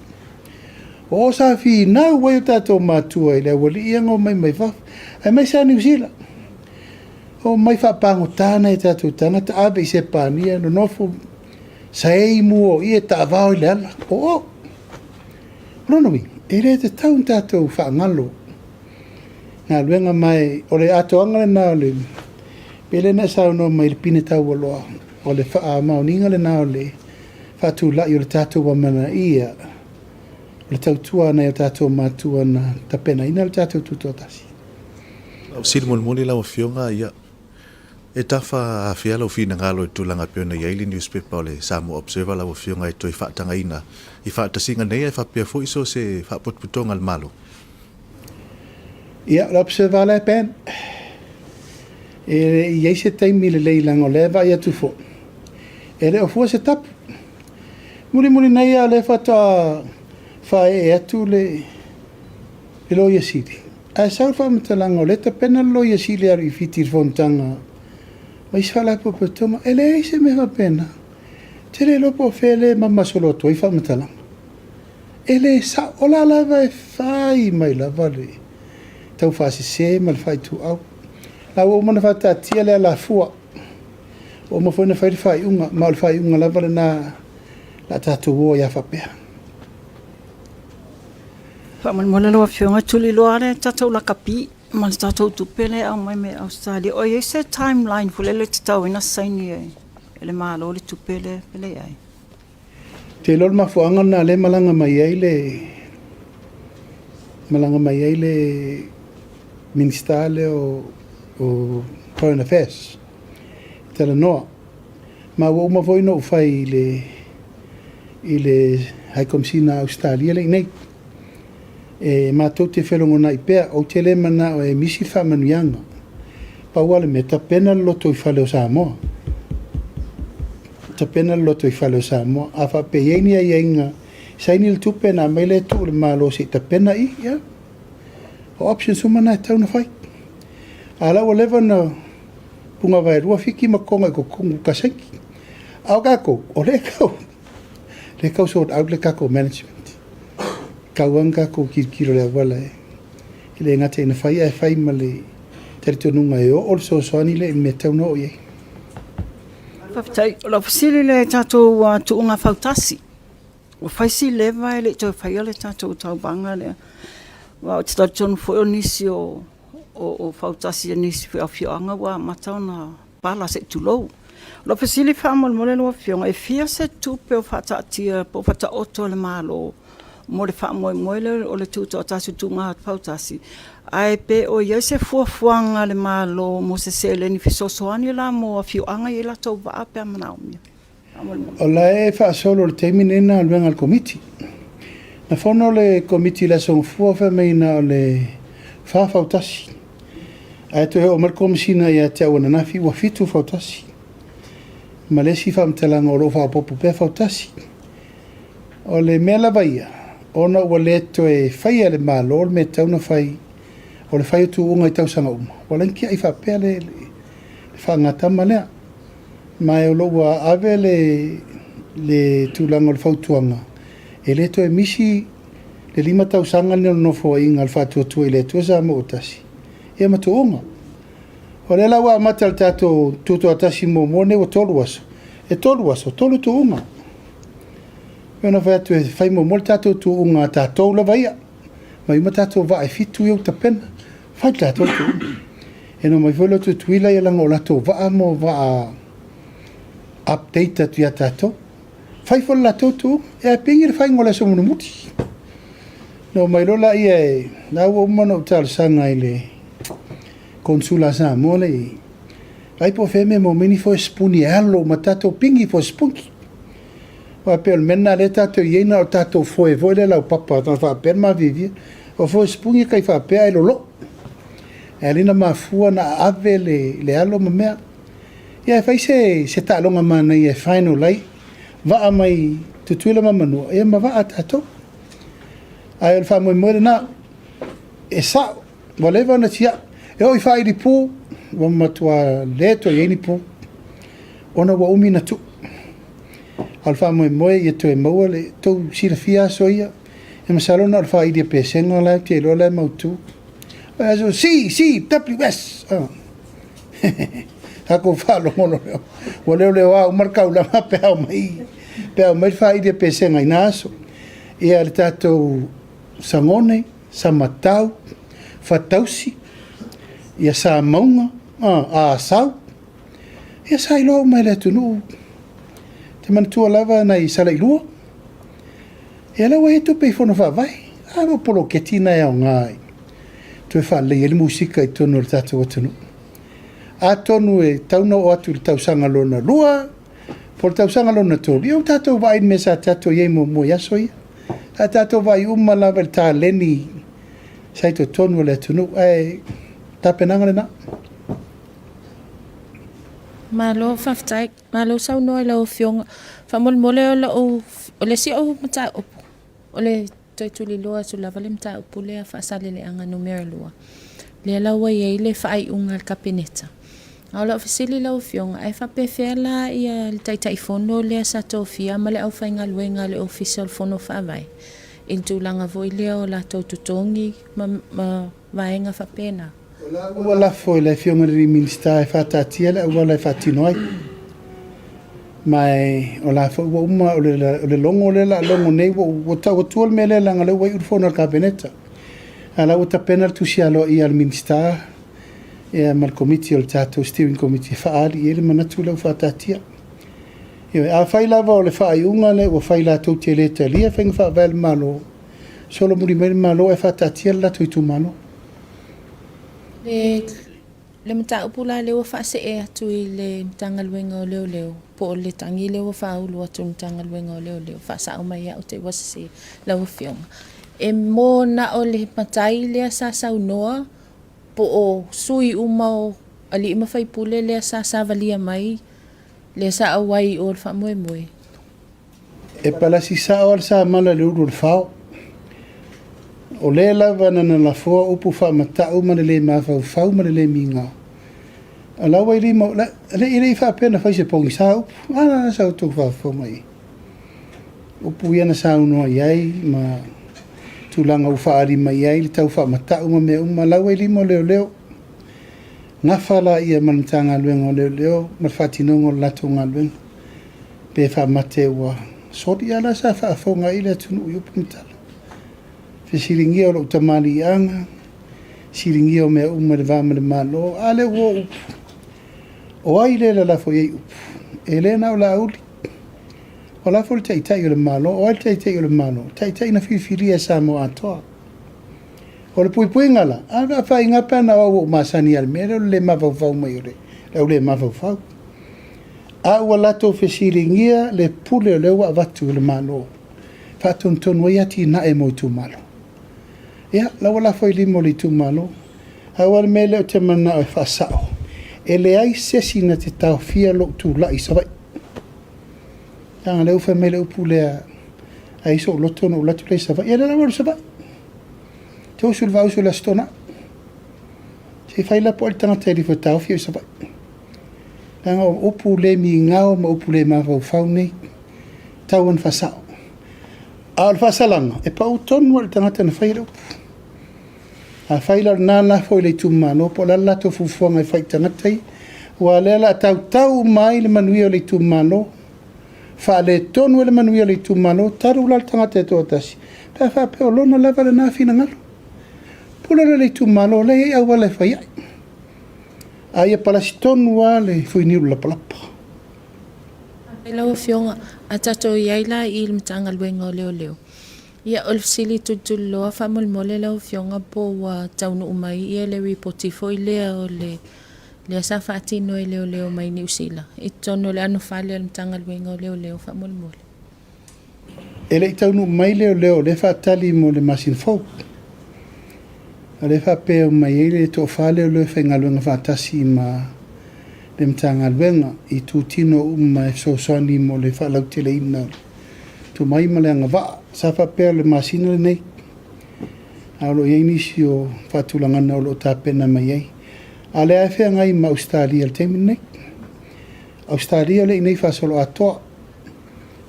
o sa finau ai o tatou matua I le auali'iaga o mai fafa ae mai sa niusila o mai faapagotana e tatou tagata ave I se pania nonofo saei mua o ia e ta'avao I le ala o lonomi e le tatau tatou faagalo na luenga mai o le atoanga le nao le pele na sao no mai le pine tau aloa o le faa maoninga le nao le fatu la I o le tatou wa mana ia o le tautua na I o tatou matua na tapena ina le tatou tutuatasi o sili molimoli lau Afioga ia e tafa afia lau fina ngalo I tulanga peona iaili newspaper o le Samoa Observer lau Afioga e toi whaatangaina I whaatasinga nei e whapea fo iso se whapotputonga le malo ia la observa la pen e ia se taimi le leilango le va ia tufo e le ofua se tap muli nei a le fata fa e atu le lo ia sili a sa fa mtalango le tapena lo ia sili ar I fitir fontanga mai sala po toma ele se me va pena tele lo po fele mamma solo to I fa mtalango ele sa ola lava e fai mai la vale tau fasi se mal fai tu au la o mana fata tia le la fua o mo foi na fai unga mal fai unga la vale na la tatu wo ya fa pe fa man mo lo Afioga tuli lo ale tatou la kapi mal tatou tu pele au mai me Australia o ye se timeline fu le tau ina saini ele malo le tu pele ai te lol ma fuanga na le malanga mai ai le ministale o Foreign Affairs tela noa ma o ma voi no fai ile High Commissioner Australia le nei e ma to te felongo na Apia o tele mana o e misi fa manuanga pa wale meta pena loto I fale o Samoa ta pena loto I fale o Samoa a fa pe yenia yenga saini le tupe na mele tu le malo si ta pena I ya o options umana tau na fai ala o leva na punga vai rua fiki makonga ko kungu kaseki au kako o le kau sort out le kako management kauanga ko kilo le wala ile ngate na fai male teritonunga e o so soani le me tau no ye Faftai, o la fasili le tatou tuunga fautasi. O faisi leva ele toi fai le tatou tau banga le. Wa o te tonu fo nisi o fautasi nisi fo Afioga wa matau na pala se tulou. La fasili fa mole lo Afioga e fia se tupe o fatatia po fata oto le malo. Mo le fa mo le o le tuto tasi tunga fautasi. Ai pe o ia se fuafuanga le malo mo se le ni fisosoani la mo Afioga ia la tau va pe manaumi. O la e fa solo le terminena al venga al committee. Na fono le committee la son fuafa meina le fa fautasi. Ai to o mal komisina ia te ona na fi wa fitu fautasi. Ma le si fa mtelanga o lo fa popo pe fautasi. O le mela vaia. Ona ua leto e fai le malo o me tau na fai o le fai tu unga I tau sanga uma. O le nkia I whapea le whangata malea. Mai o lo ua ave le tūlanga o le whautuanga. E leto e misi le 5 tau sanga nero nofo inga al whatuatua I le tuasa mo otasi. E mato unga. O le la ua amata al tato tuto atasi mo mone o tolu aso. E tolu aso, tolu tu unga. Pena vai tu fai mo tatou tu unga tatou la vai. Mai ma tatou vai fitu eu tapena. Fai tatou tu. E no mai volo tu tuila ia langa o latou va mo va update tu ia tatou. Fai fo latou tu e a pingi fai ngola so muti. No mai lola ia e na o mono tal sanga ile konsula Samoa le ai po feme mo mini fo spuni alo matato pingi fo spunki wa pel menna le tato yena o tato fo e vole la papa ta fa per ma vivi o fo spunki kai fa pe ai lo elina mafua na ave le alo mea ia fai se ta longa mana ia final lai va mai tutuila mamanu ia ma va atato ai fa mo na esa voleva na tia e oi fai di pu wa matua leto yeni pu ona wa umi na tu alfa mo e to e mo le to sira fia soia e masalona alfa i di pesenga la te lo la mautu aso si WS ako fa lo mo o le wa marca la pe mai fai di pesenga inaso e al tato sangone samatau fatausi ia sa maunga a sau ia sa ilo mai le tunu te mantua lava nei sala ilua ia la wai tu pe fono fa vai a mo polo ketina ia ngai tu fa le ele musika i tonu tatu tunu a tonu e tauna o atu tau sanga lona lua por tau sanga lona to io tatu vai mesa tatu ye mo ya soi a tatu vai umala vel ta leni sai to tonu le tunu ai tapenanga na malo faftai malo sau no lo fiong famol mole o le si o mata o le tuli loa su la valem ta opule fa sale anga numero loa le la wa ye le fai unga kapineta ala ofisili la fiong ai fa pe fela ia le tai fono le sa tofia male au fa inga luenga le official fono fa vai into langa voile o la totongi ma vaenga fa pena wala foi le fiong ri minsta e fa tatiela wala fa tinoi mai ola fo uma o le longo le la longo nei o ta o tuol mele la ngale wai urfono kabineta ala o ta penal tu sia lo i al minsta e mal committee o tato steering committee fa ali ele manatu lo fa tatia e a faila va le fa iunga le o faila tu tele tele fa fa vel malo solo muri malo e fa tatia la tu tu malo le mata upula le fa se e tu le tangal wengo le po le tangi le fa u lo tu tangal wengo le fa sa uma ya o te wasi la o fiong e mo na o le matai le sa noa po o sui uma ali ma fai pule le sa valia mai le sa awai o fa moe e pala si sa o sa mala le uru fa o le lava na la fo upu fa mata o le ma fa ma le minga ala wai li mo le fa pena fa se pongi sa ana sa tu fa fo mai upu ia na sa no ai ma tulanga u fa ari mai ai tau fa mata o me la wai li mo le na fala ia mantanga luengo le ma fatino la tunga luen pe fa mate wa so dia la sa fa fo ngai le tunu u puntala fe siringi o tamali anga siringi o me le va me malo ale wo o ai le la fo ye elena o la uli o la fo tai tai le malo o tai tai le malo tai na filia Samoa toa o le pui ngala aga fa inga pana o masani al mero le ma va mai le ma va a wala to fe siringia le pule le wa vatu le malo fa ton wayati na e mo tu malo ya la wala foi limo li tu malo awal mele te mana fa sao ele ai sesina te tau fia lo tu la isa vai ya le fa mele pule ai so lo tono la tu le sa vai ya la wala sa vai to sul va sul la stona se fai la porta na te fo tau fia sa vai dan o pule mi ngao ma o pule ma fa nei tau en fa sao al Faasalalau e pa uton wal tangata na failo a faila nana foi le tumano po la lato fufuanga e faita ngatai wa lela tau mai le manuia le tumano fa le tonu le manuia le tumano taru la tangata to tasi pa fa pe lona lava le na fina ngalo pula le tumano le a wala fa ai pa la ston wale foi ni la palapa Ela o fionga a tato iaila i le mtanga luenga leo. Ia o le fasili tutuloa whamolmole lau fionga po wa taunu umai ia le reporti fo i lea o le asa whaatino i leo mai ni usila. I tono le anu whale al mtanga luenga o leo whamolmole. E le taunu mai leo le whaatali mo le masin fau. A le whapea mai e le to whale o leo whainga luenga whaatasi ma le mtanga luenga i tūtino e sosani mo le whaalau tele ina. Tu mai ma le anga waa. Sa whapea le masina le nei. Alo iei nisi o whatulangana o lo tāpena mai ei. A le awhea ngai ma Australia le teimi nei. Australia le inei whasolo atoa.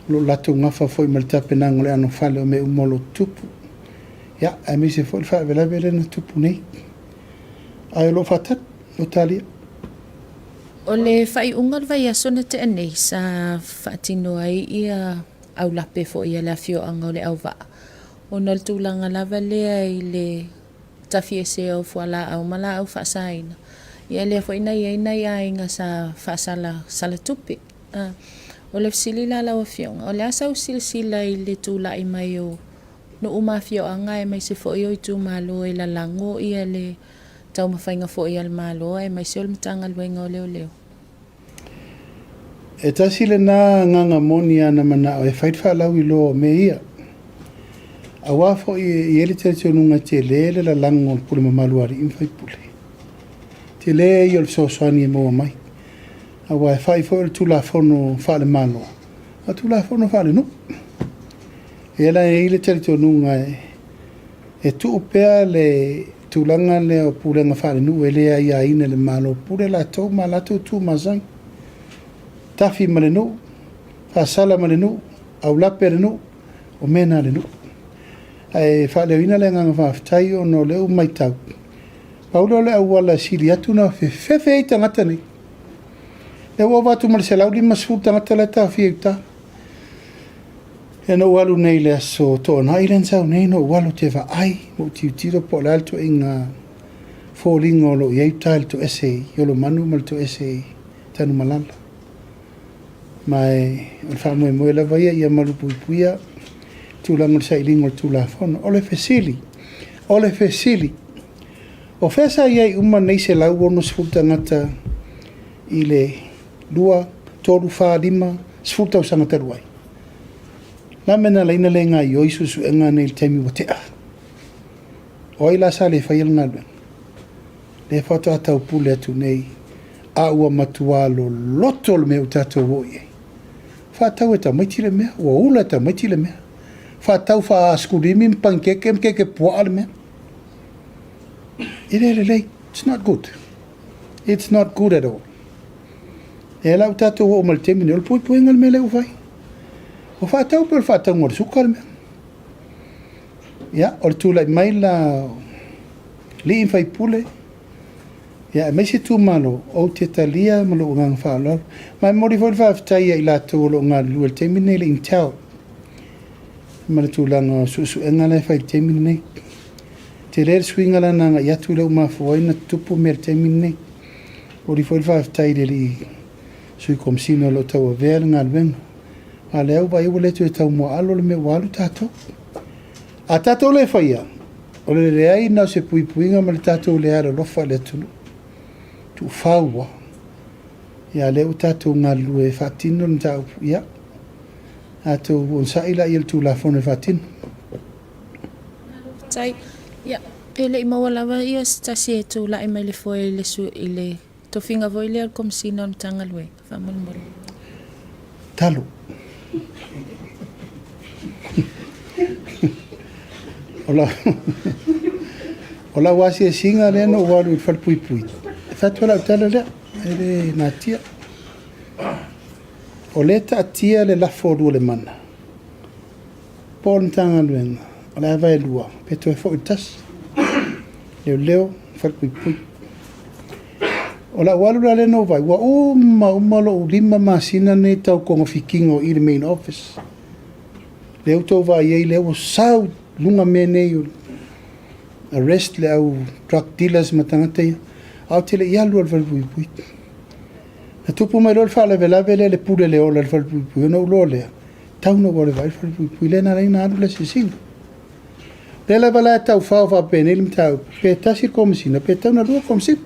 Lo lato ngafa foi ma le tāpena ngole ano whale o me umolo tupu. Ia, a me se foi le whaavela na tupu nei. Ai lo whatat, o Italia. O le whai ungar vai asona te anei sa whaatino ai ia au lape fo ia le Afioaga o le au vaa. O na le tūlanga lava lea i le tawhie se au fuala au mala au whaasaina. Ia lea fo ina ainga sa Faasalalau tupi. O le fsili la lau Afioaga. O le asa sila i le tūla i mai o no uma Afioaga e mai se fo i o i tū malo i la lango ia le tau mawhainga fo i al malo e mai se o le matanga luenga o leo. E tasi le nā nganga moni ana mana o e whaitwhalau i lo me ia. A wafo i ele te tionunga te lele la lango o pule mamaluari in whaipule. Te le i o le sosani e moa mai. A wa e whaifo le tula fono whale malo. A tula fono whale no. E la e ele te tionunga e tu upea le tulanga le o pule nga whale no e lea ia ina le malo. Pule la tau ma la tu mazai. Tafi ma le no, Faasala ma le no, au lape le no, o mena le no. E whaaleoina le nganga whaafitai o no leo mai tau. Paulo le au wala sili atu na fefe ei tangata nei. Le ua watu ma le selau li masfu tangata le tau fi euta. E no walu nei le aso to na ilen sau nei no walu te wa ai, mo tiutiro po le alto inga fōlingo lo i euta le to ese, yolo manu ma le to ese tanu malala. Mai o whamoe moe la vaia ia malupuipuia tūlango sa ilingo tūla whono. O le fesili. O whesa iai uma nei se lau ono sfuta ngata i le 2, 3, 5, sfuta o sangata ruai. La mena leina le ngā i oisusu e ngā nei le teimi wa tea. O ila sa le whaial ngā luen. Le whata atau pule atu nei a ua matua lo loto le me utato woi. Whātau e ta maiti le mea, ua ula ta maiti le mea. Whātau wha askurimi mkeke pua le mea. Lei, it's not good. It's not good at all. E lau tātou o maltemini, o le pui ngal me leu whai. O whātau pe o whātau ngor suka le mea. Ia, o le tūlai mai la li in whai pule. Ia, mai se tū malo, o te talia malo ngang whālau. Mai mori fo le whaafitai i lātou o lo ngā lua le temine le in tau. Mana tūlanga susu e ngala e whai temine nei. Te rer swinga la nanga i atu leo mafuaina tupu me le temine nei. Ori fo le whaafitai le li sui komsino lo tau a vea le ngā luenga. A leo ba iwa letu e tau mua alo le me walu tātou. A tātou le whaia. O le reai nau se puipuinga ma le tātou le ara lofa le tunu. Tu whaua. Ia leo tātou ngā lue whaatino na tau ia. Atou on saila i le tūlafone whaatino. Tai, ia, pele i mawalawa ia stasi e tūla i mai le foe i le su i le tofinga voi le al komsina o tanga lue. Whamolmole. Talo. Ola wasi e singa le no walu i whalpuipui. Whatua lau tala lea, ere nā tia. O leta a tia le lafo rua le mana. Pōn tanga luenga, o le awai lua, peto e fo i tas. Leo, whalpuipui. O la walu la le no vai, wa uma lo ulima masina ne tau konga fikingo i le main office. Leo tau vai ei leo sau lunga mene i arrest le au drug dealers matangata ia. Au te le ialu al whalpuipui. Na tupu mai lor whala velave le pule le ola al whalpuipui. Ona ulo lea. Tauna wale vai whalpuipui. Le na reina anu le sisinga. Lela wala tau whao pene ilim tau. Pe tasir komisina, pe tau na lua komisina.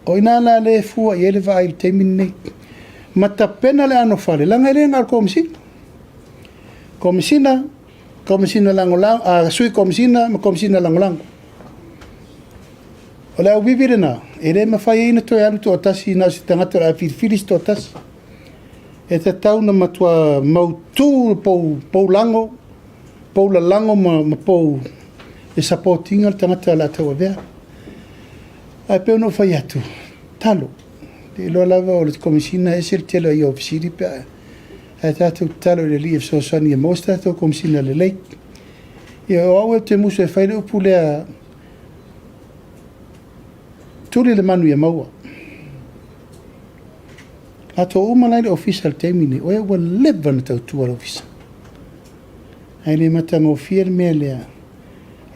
O ina la le fua i ele vai te minne. Mata pena le ano fale, langa ele ngal komisina. Komisina langolang, sui komisina, ma komisina langolang. O le au vivire na, ele mawhai ina toi alu to atasi na si tangata la whirifiris to atasi. E te tau na matua mautu pou lango, pou la lango ma pou e supportinga tangata la tau avea. Ai peo no whai atu, talo. Te loa lava o le komisina e sel telo i ofisiri pe ai tātou talo le li e sosani e mos tātou komisina le leik. Ia o au e te musu e whaile upu lea tuli le manu e maua. Ato umalai le official temine, o e ua leva na tau tua le ofisa. Ai le matanga o fia le mea lea.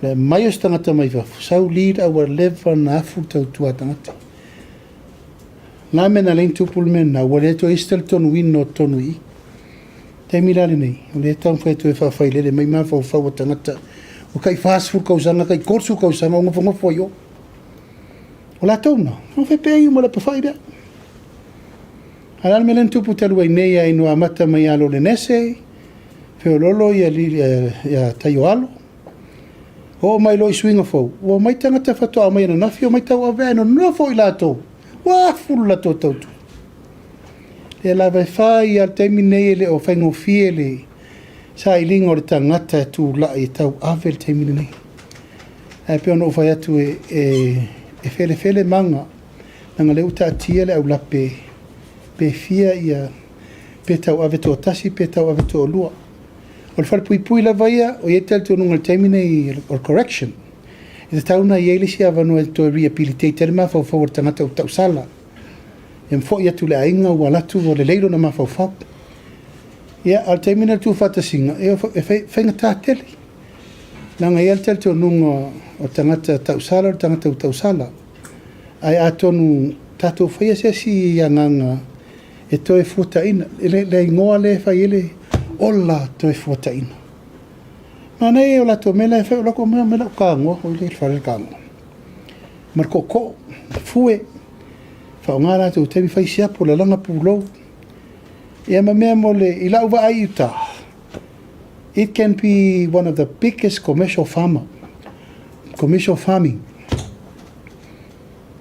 Le mai os tangata mai wafu. Sau lead a ua leva na afu tau tua tangata. Nā mena lein tupul mena, ua le to istel tonu win no tonu i. Te mirale nei, o le tau whai tu e whawhai le mai maa whau tangata. O kai whaasfu kausanga, kai korsu kausanga, o ngofo yo. O la tauna, o whai pēi mo la pawhai bea. Alal me len tupu talu ai nei ai no amata mai alo le nese, whiololo ia taio alo. O mai lo i swinga fau, o mai tangata whatoa mai na nafi, o mai tau avea no nofo i lato. Wa fulu lato tautu. E la vai whai al teimi nei le o whaingo fie le sa i linga o le tangata e tu la i tau ave le teimi nei. E peo no whai atu e fele manga nanga le uta atia le au lape pe fia ia pe tau ave to tasi pe tau ave to lua. O le whale pui la vaia o ie tel tu nunga le teimi nei o correction. E te tauna i eile si avanu e to rehabilitate ma fau fau tangata o tau sala. E mfo ia tu le ainga ua latu o le leiro na ma fau fau. Ia al teimina tu whatasinga e whainga tātele. Nanga i al tel tu nunga o tangata tau sala o tangata o tau sala. Ai atonu tatou whaia se si ianganga e toe fuataina. Le ingoa le whai ele ola toe fuataina. Mana e o lato mela e whao lako mela o kāngo, o le whare kāngo. Marko ko, fue, whao ngā rātou temi whai siapo la langa pūlou. E ama mea mo le ilau wa ai uta. It can be one of the biggest commercial farming.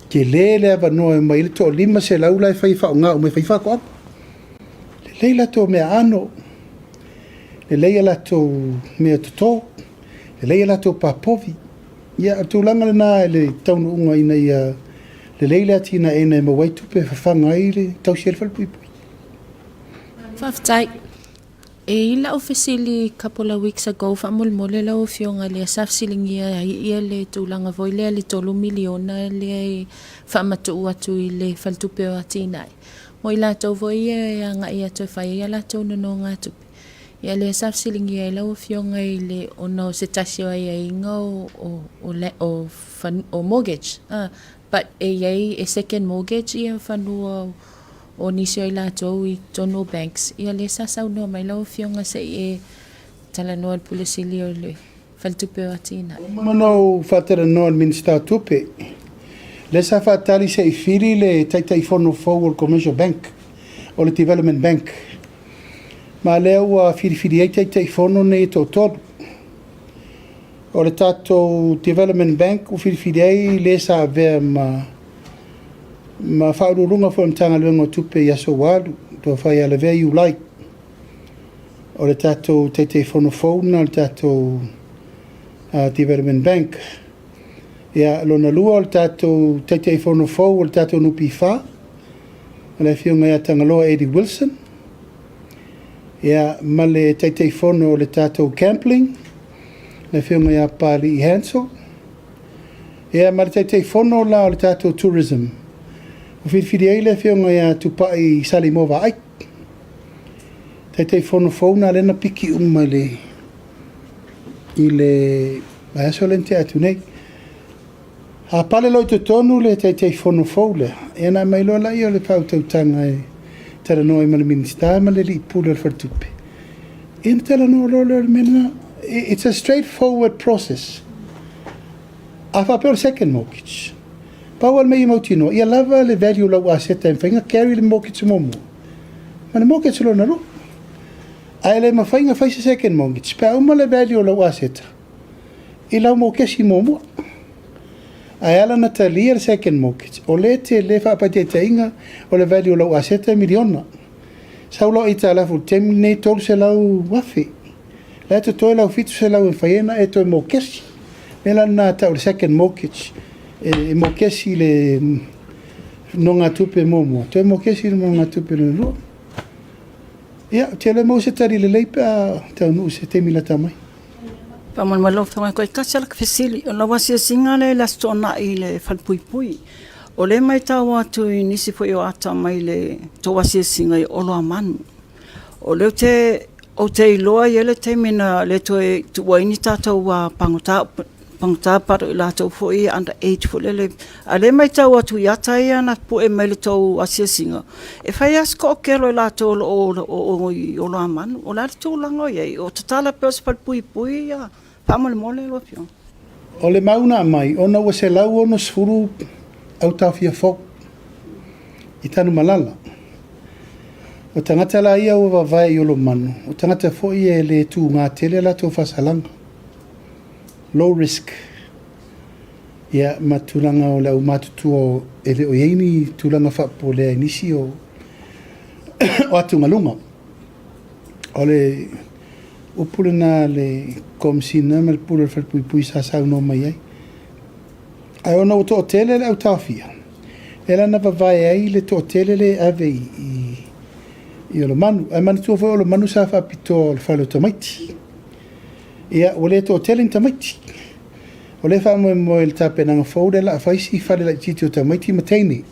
Ke lele ava noa e mai le to lima se laula e whai whao ngā o me whai whako ako. Le leila to mea ano. Le leia lato mea tuto, le leia lato papovi. Ia tūlanga le nā e le taunu unga ina ia le leila tina e nei mawaitu pe whawhanga i le tau siel whalpuipui. Whaftai, e ila o fesili couple of weeks ago, whamulmole la o fionga le safsilingia ia le tūlanga voi lea le tolu miliona le whamatu atu i le whaltupe o atinai. Mo i lato voi e anga ia toi whai ia lato nono ngā tupe. Ia le safsilingi ai lau fionga i le ono se tasio ai ai inga o mortgage. But e second mortgage ia whanua o nisio i lato i tono banks. Ia le sasau no mai lau fionga se e tala noa pulisili o le whaltupe o atina. Mano whatera noa minister tupe. Le sa whatari se i whiri le taitai whono forward commercial bank o le development bank. Ma leo ua whiriwhiri ei whono nei tō tōru. O le tātou development bank u whiriwhiri ei le sa vea ma whaururunga fo mtanga luengo tupe i aso walu. Tō whai ala vea you like. O le tātou teitei whono whauna, le tātou development bank. Ia lona lua o le tātou teitei whono whau, o le tātou nupi wha. O le whiunga ia tangaloa Eddie Wilson. Ia male teitei whono o le tātou campling, le whiunga ia pāli i Hansel. Ia male teitei whono la o le tātou tourism. O whiriwhiri ei le whiunga ia tupai i Salimova ai. Teitei whono whauna lena piki umale i le mai aso lente atu nei. A pale loi te tonu le teitei whono whaule. Ia na mai loa lai o le pautautanga e tala noa i male minista, male li pula le whartupe. Ina tala noa loa le mena, It's a straightforward process. Afa pe o second mortgage. Pawal me mo tino, ia lava le value lo asset and fainga carry le mortgage momo. Mana mortgage lo na ro. Ai le ma fainga fai second mortgage. Pa uma le value lo asset. Ila mo kesi momo. Ai ala na talia le second mortgage. O le te le fa pa te tainga o le value lo asset miliona. Saulo ita la fu temne tol se lau wafi. La te toi lau fitu se lau faina e toi mo kesi. Mela na ta o second mortgage. E mo kesi le nonga tupe momo. Toi mo kesi le nonga tupe le lo. Ia, te le mo se tari le leipa ta no se te mila tamai. Pa man malo fa ko ka sala fesili o lawa se singa le la stona i le falpuipui. O le mai tawa tu nisi fo yo ata mai le to wasi singa i olo amanu. O le te o te loa yele te mina le to tu waini tata wa pangota par la to fo i under 8 fo le ale mai tawa tu yata ia na po e mai le to wasi singa. E fai asko kelo la to o lo amanu o la to lango ye o totala pers falpuipui ya pa mole lo fio. O le mauna mai ona wa se lau ono sfuru au tawhia fok i tanu malala. O tangata la ia o wawai o lo manu. O tangata fo i e le tu ngā tele la tō Faasalalau. Low risk. Ia matulanga o lau matutu o ele o yeini tulanga whapo le inisi o o atu ngalunga. O le upulu na le komsina me le pulu le whalpui sa sau no mai ai. Ai ona o tō tele le au tawhia. Ela na wawai ai le tō tele le ave i o lo manu. Ai mani tō o lo manu sa whapito o le whalo tamaiti. Ia o le tō tele tamaiti. O le wha mo le tape nanga faude la whaisi whale la titi o tamaiti mateini.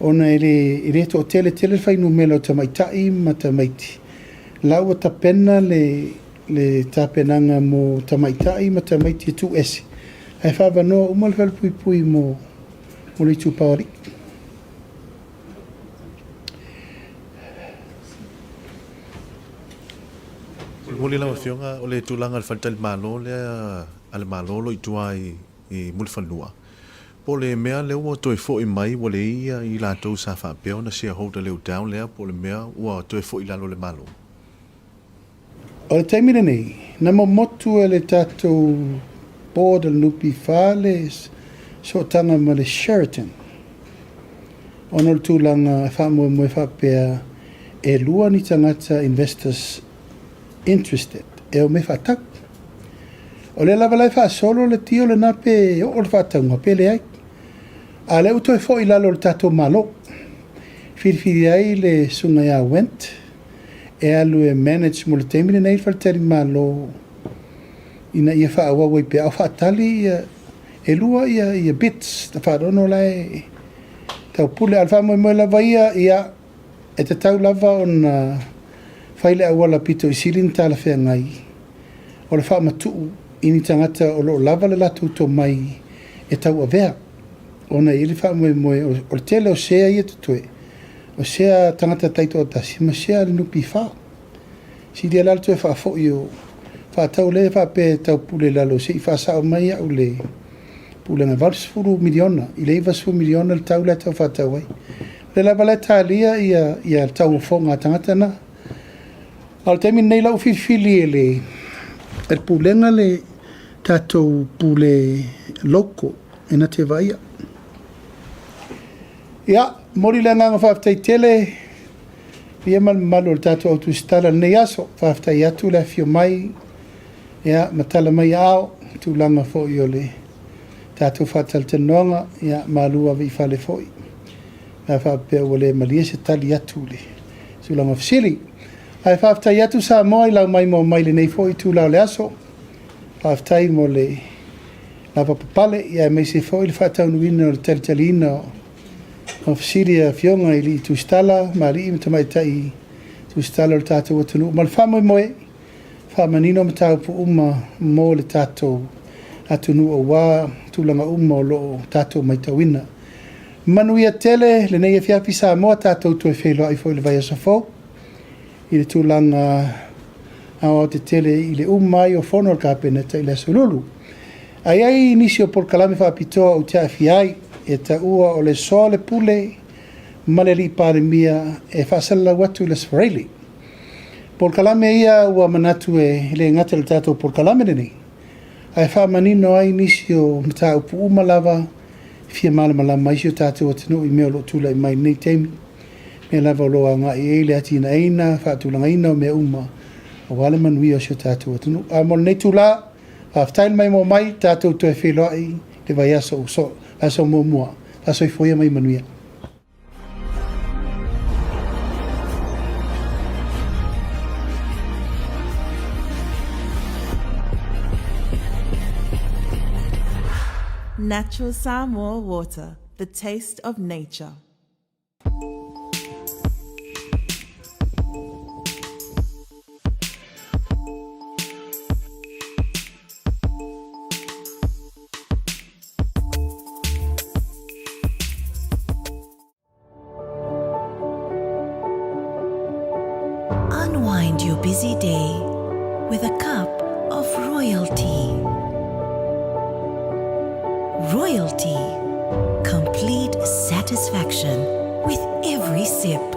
Ona ele tō tele whai no melo tamaitai ma tamaiti. Lau o tapena le tape nanga mo tamaitai ma tamaiti tu ese. Ai whawa no umal whalpui mo le tūpawari. Muli lawa fionga o le tūlanga le whanitali malo le ale malolo i tua i muli whanua. Po le mea leo o toi fo i mai o le ia i la tau sa whapeo na shareholder leo down lea po le mea ua toi fo i lalo le malo. O le taimina nei, na motu e le tātou board al nupi whale so tanga ma le Sheraton. Ono le tūlanga whamua mwe whapea e lua ni tangata investors interested. E o me whatak. O le lava lai wha solo le tio le nape o le whataunga pele ai. A le uto e fo i lalo le tātou malo. Whiriwhiri ai le sunga ia went. E alu e manage mo le teimine nei whalteri malo. Ina ia wha awa wai pe au whatali e lua ia bits. Ta wharono lai tau pule alfa mo lava ia e te tau lava on whaile awala pito i silin tala whea ngai. O le wha matuu ini tangata o lo lava le latu to mai e tau avea. Ona ili wha moe o le tele o sea ia tutue. O sea tangata taito o tasi ma sea le nupi wha. Si dia lalo tue wha fo i o wha tau le wha pe tau pule lalo se i wha sao mai au le pule nga valsfuru miliona. I le vasfuru miliona le tau le tau wha tau ai. Le lava le talia ia tau o fo ngā tangata na. Al temi nei lau whiwhili e le pulenga le tātou pule loko e na te vaia. Ia, mori le nganga whaftai tele, ia malu le tātou au Tusitala nei aso, whaftai atu le fio mai, ia, matala mai ao, tūlanga fōi o le tātou whatal tanoanga, ia, malua vi whale fōi. Ia whapea o le malia se tali atu le, tūlanga fsili. Ai whaftai atu Samoa i lau mai mo mai le nei fōi tū lau le aso. Whaftai mo le lava papale, ia mei se fōi le whataunu o le talitalina o Fsiria Afioga ile Tusitala, mari i tamai tai Tusitala o le tātou atunu. Ma le whamoi moe, whamanino ma tau pu uma mo le tātou atunu o wā, tūlanga uma o lo tātou mai tauina. Manuia tele, le nei e whiapi Samoa tātou tue Feiloaiga le vai asafo. I le tūlanga a o te tele i le umai o fono al kapena ta i le Lulu. Ai nisi o Polkalame whaapitoa o te Afia e ta ua o le soa le pule Maleli ile Palemia e Faasalalau atu i le Fepuari. Polkalame ia ua manatu e le ngata le tatou Polkalame nei. Ai whaamanino ai nisi o mta upu umalava fia malamalama isi o tatou atinu i mea lo tula i mai nei teimi. Me lava o loa ngā i eile ati ina eina, whaatulanga ina o mea uma o wale manui o si o tatou atinu. A mo nei tula, whaftail mai mo mai, tatou toe Feiloaiga le vai aso o so, aso mo mua, aso i foia mai manuia. Natural Samoa water, the taste of nature. Unwind your busy day with a cup of royalty. Royalty, complete satisfaction with every sip.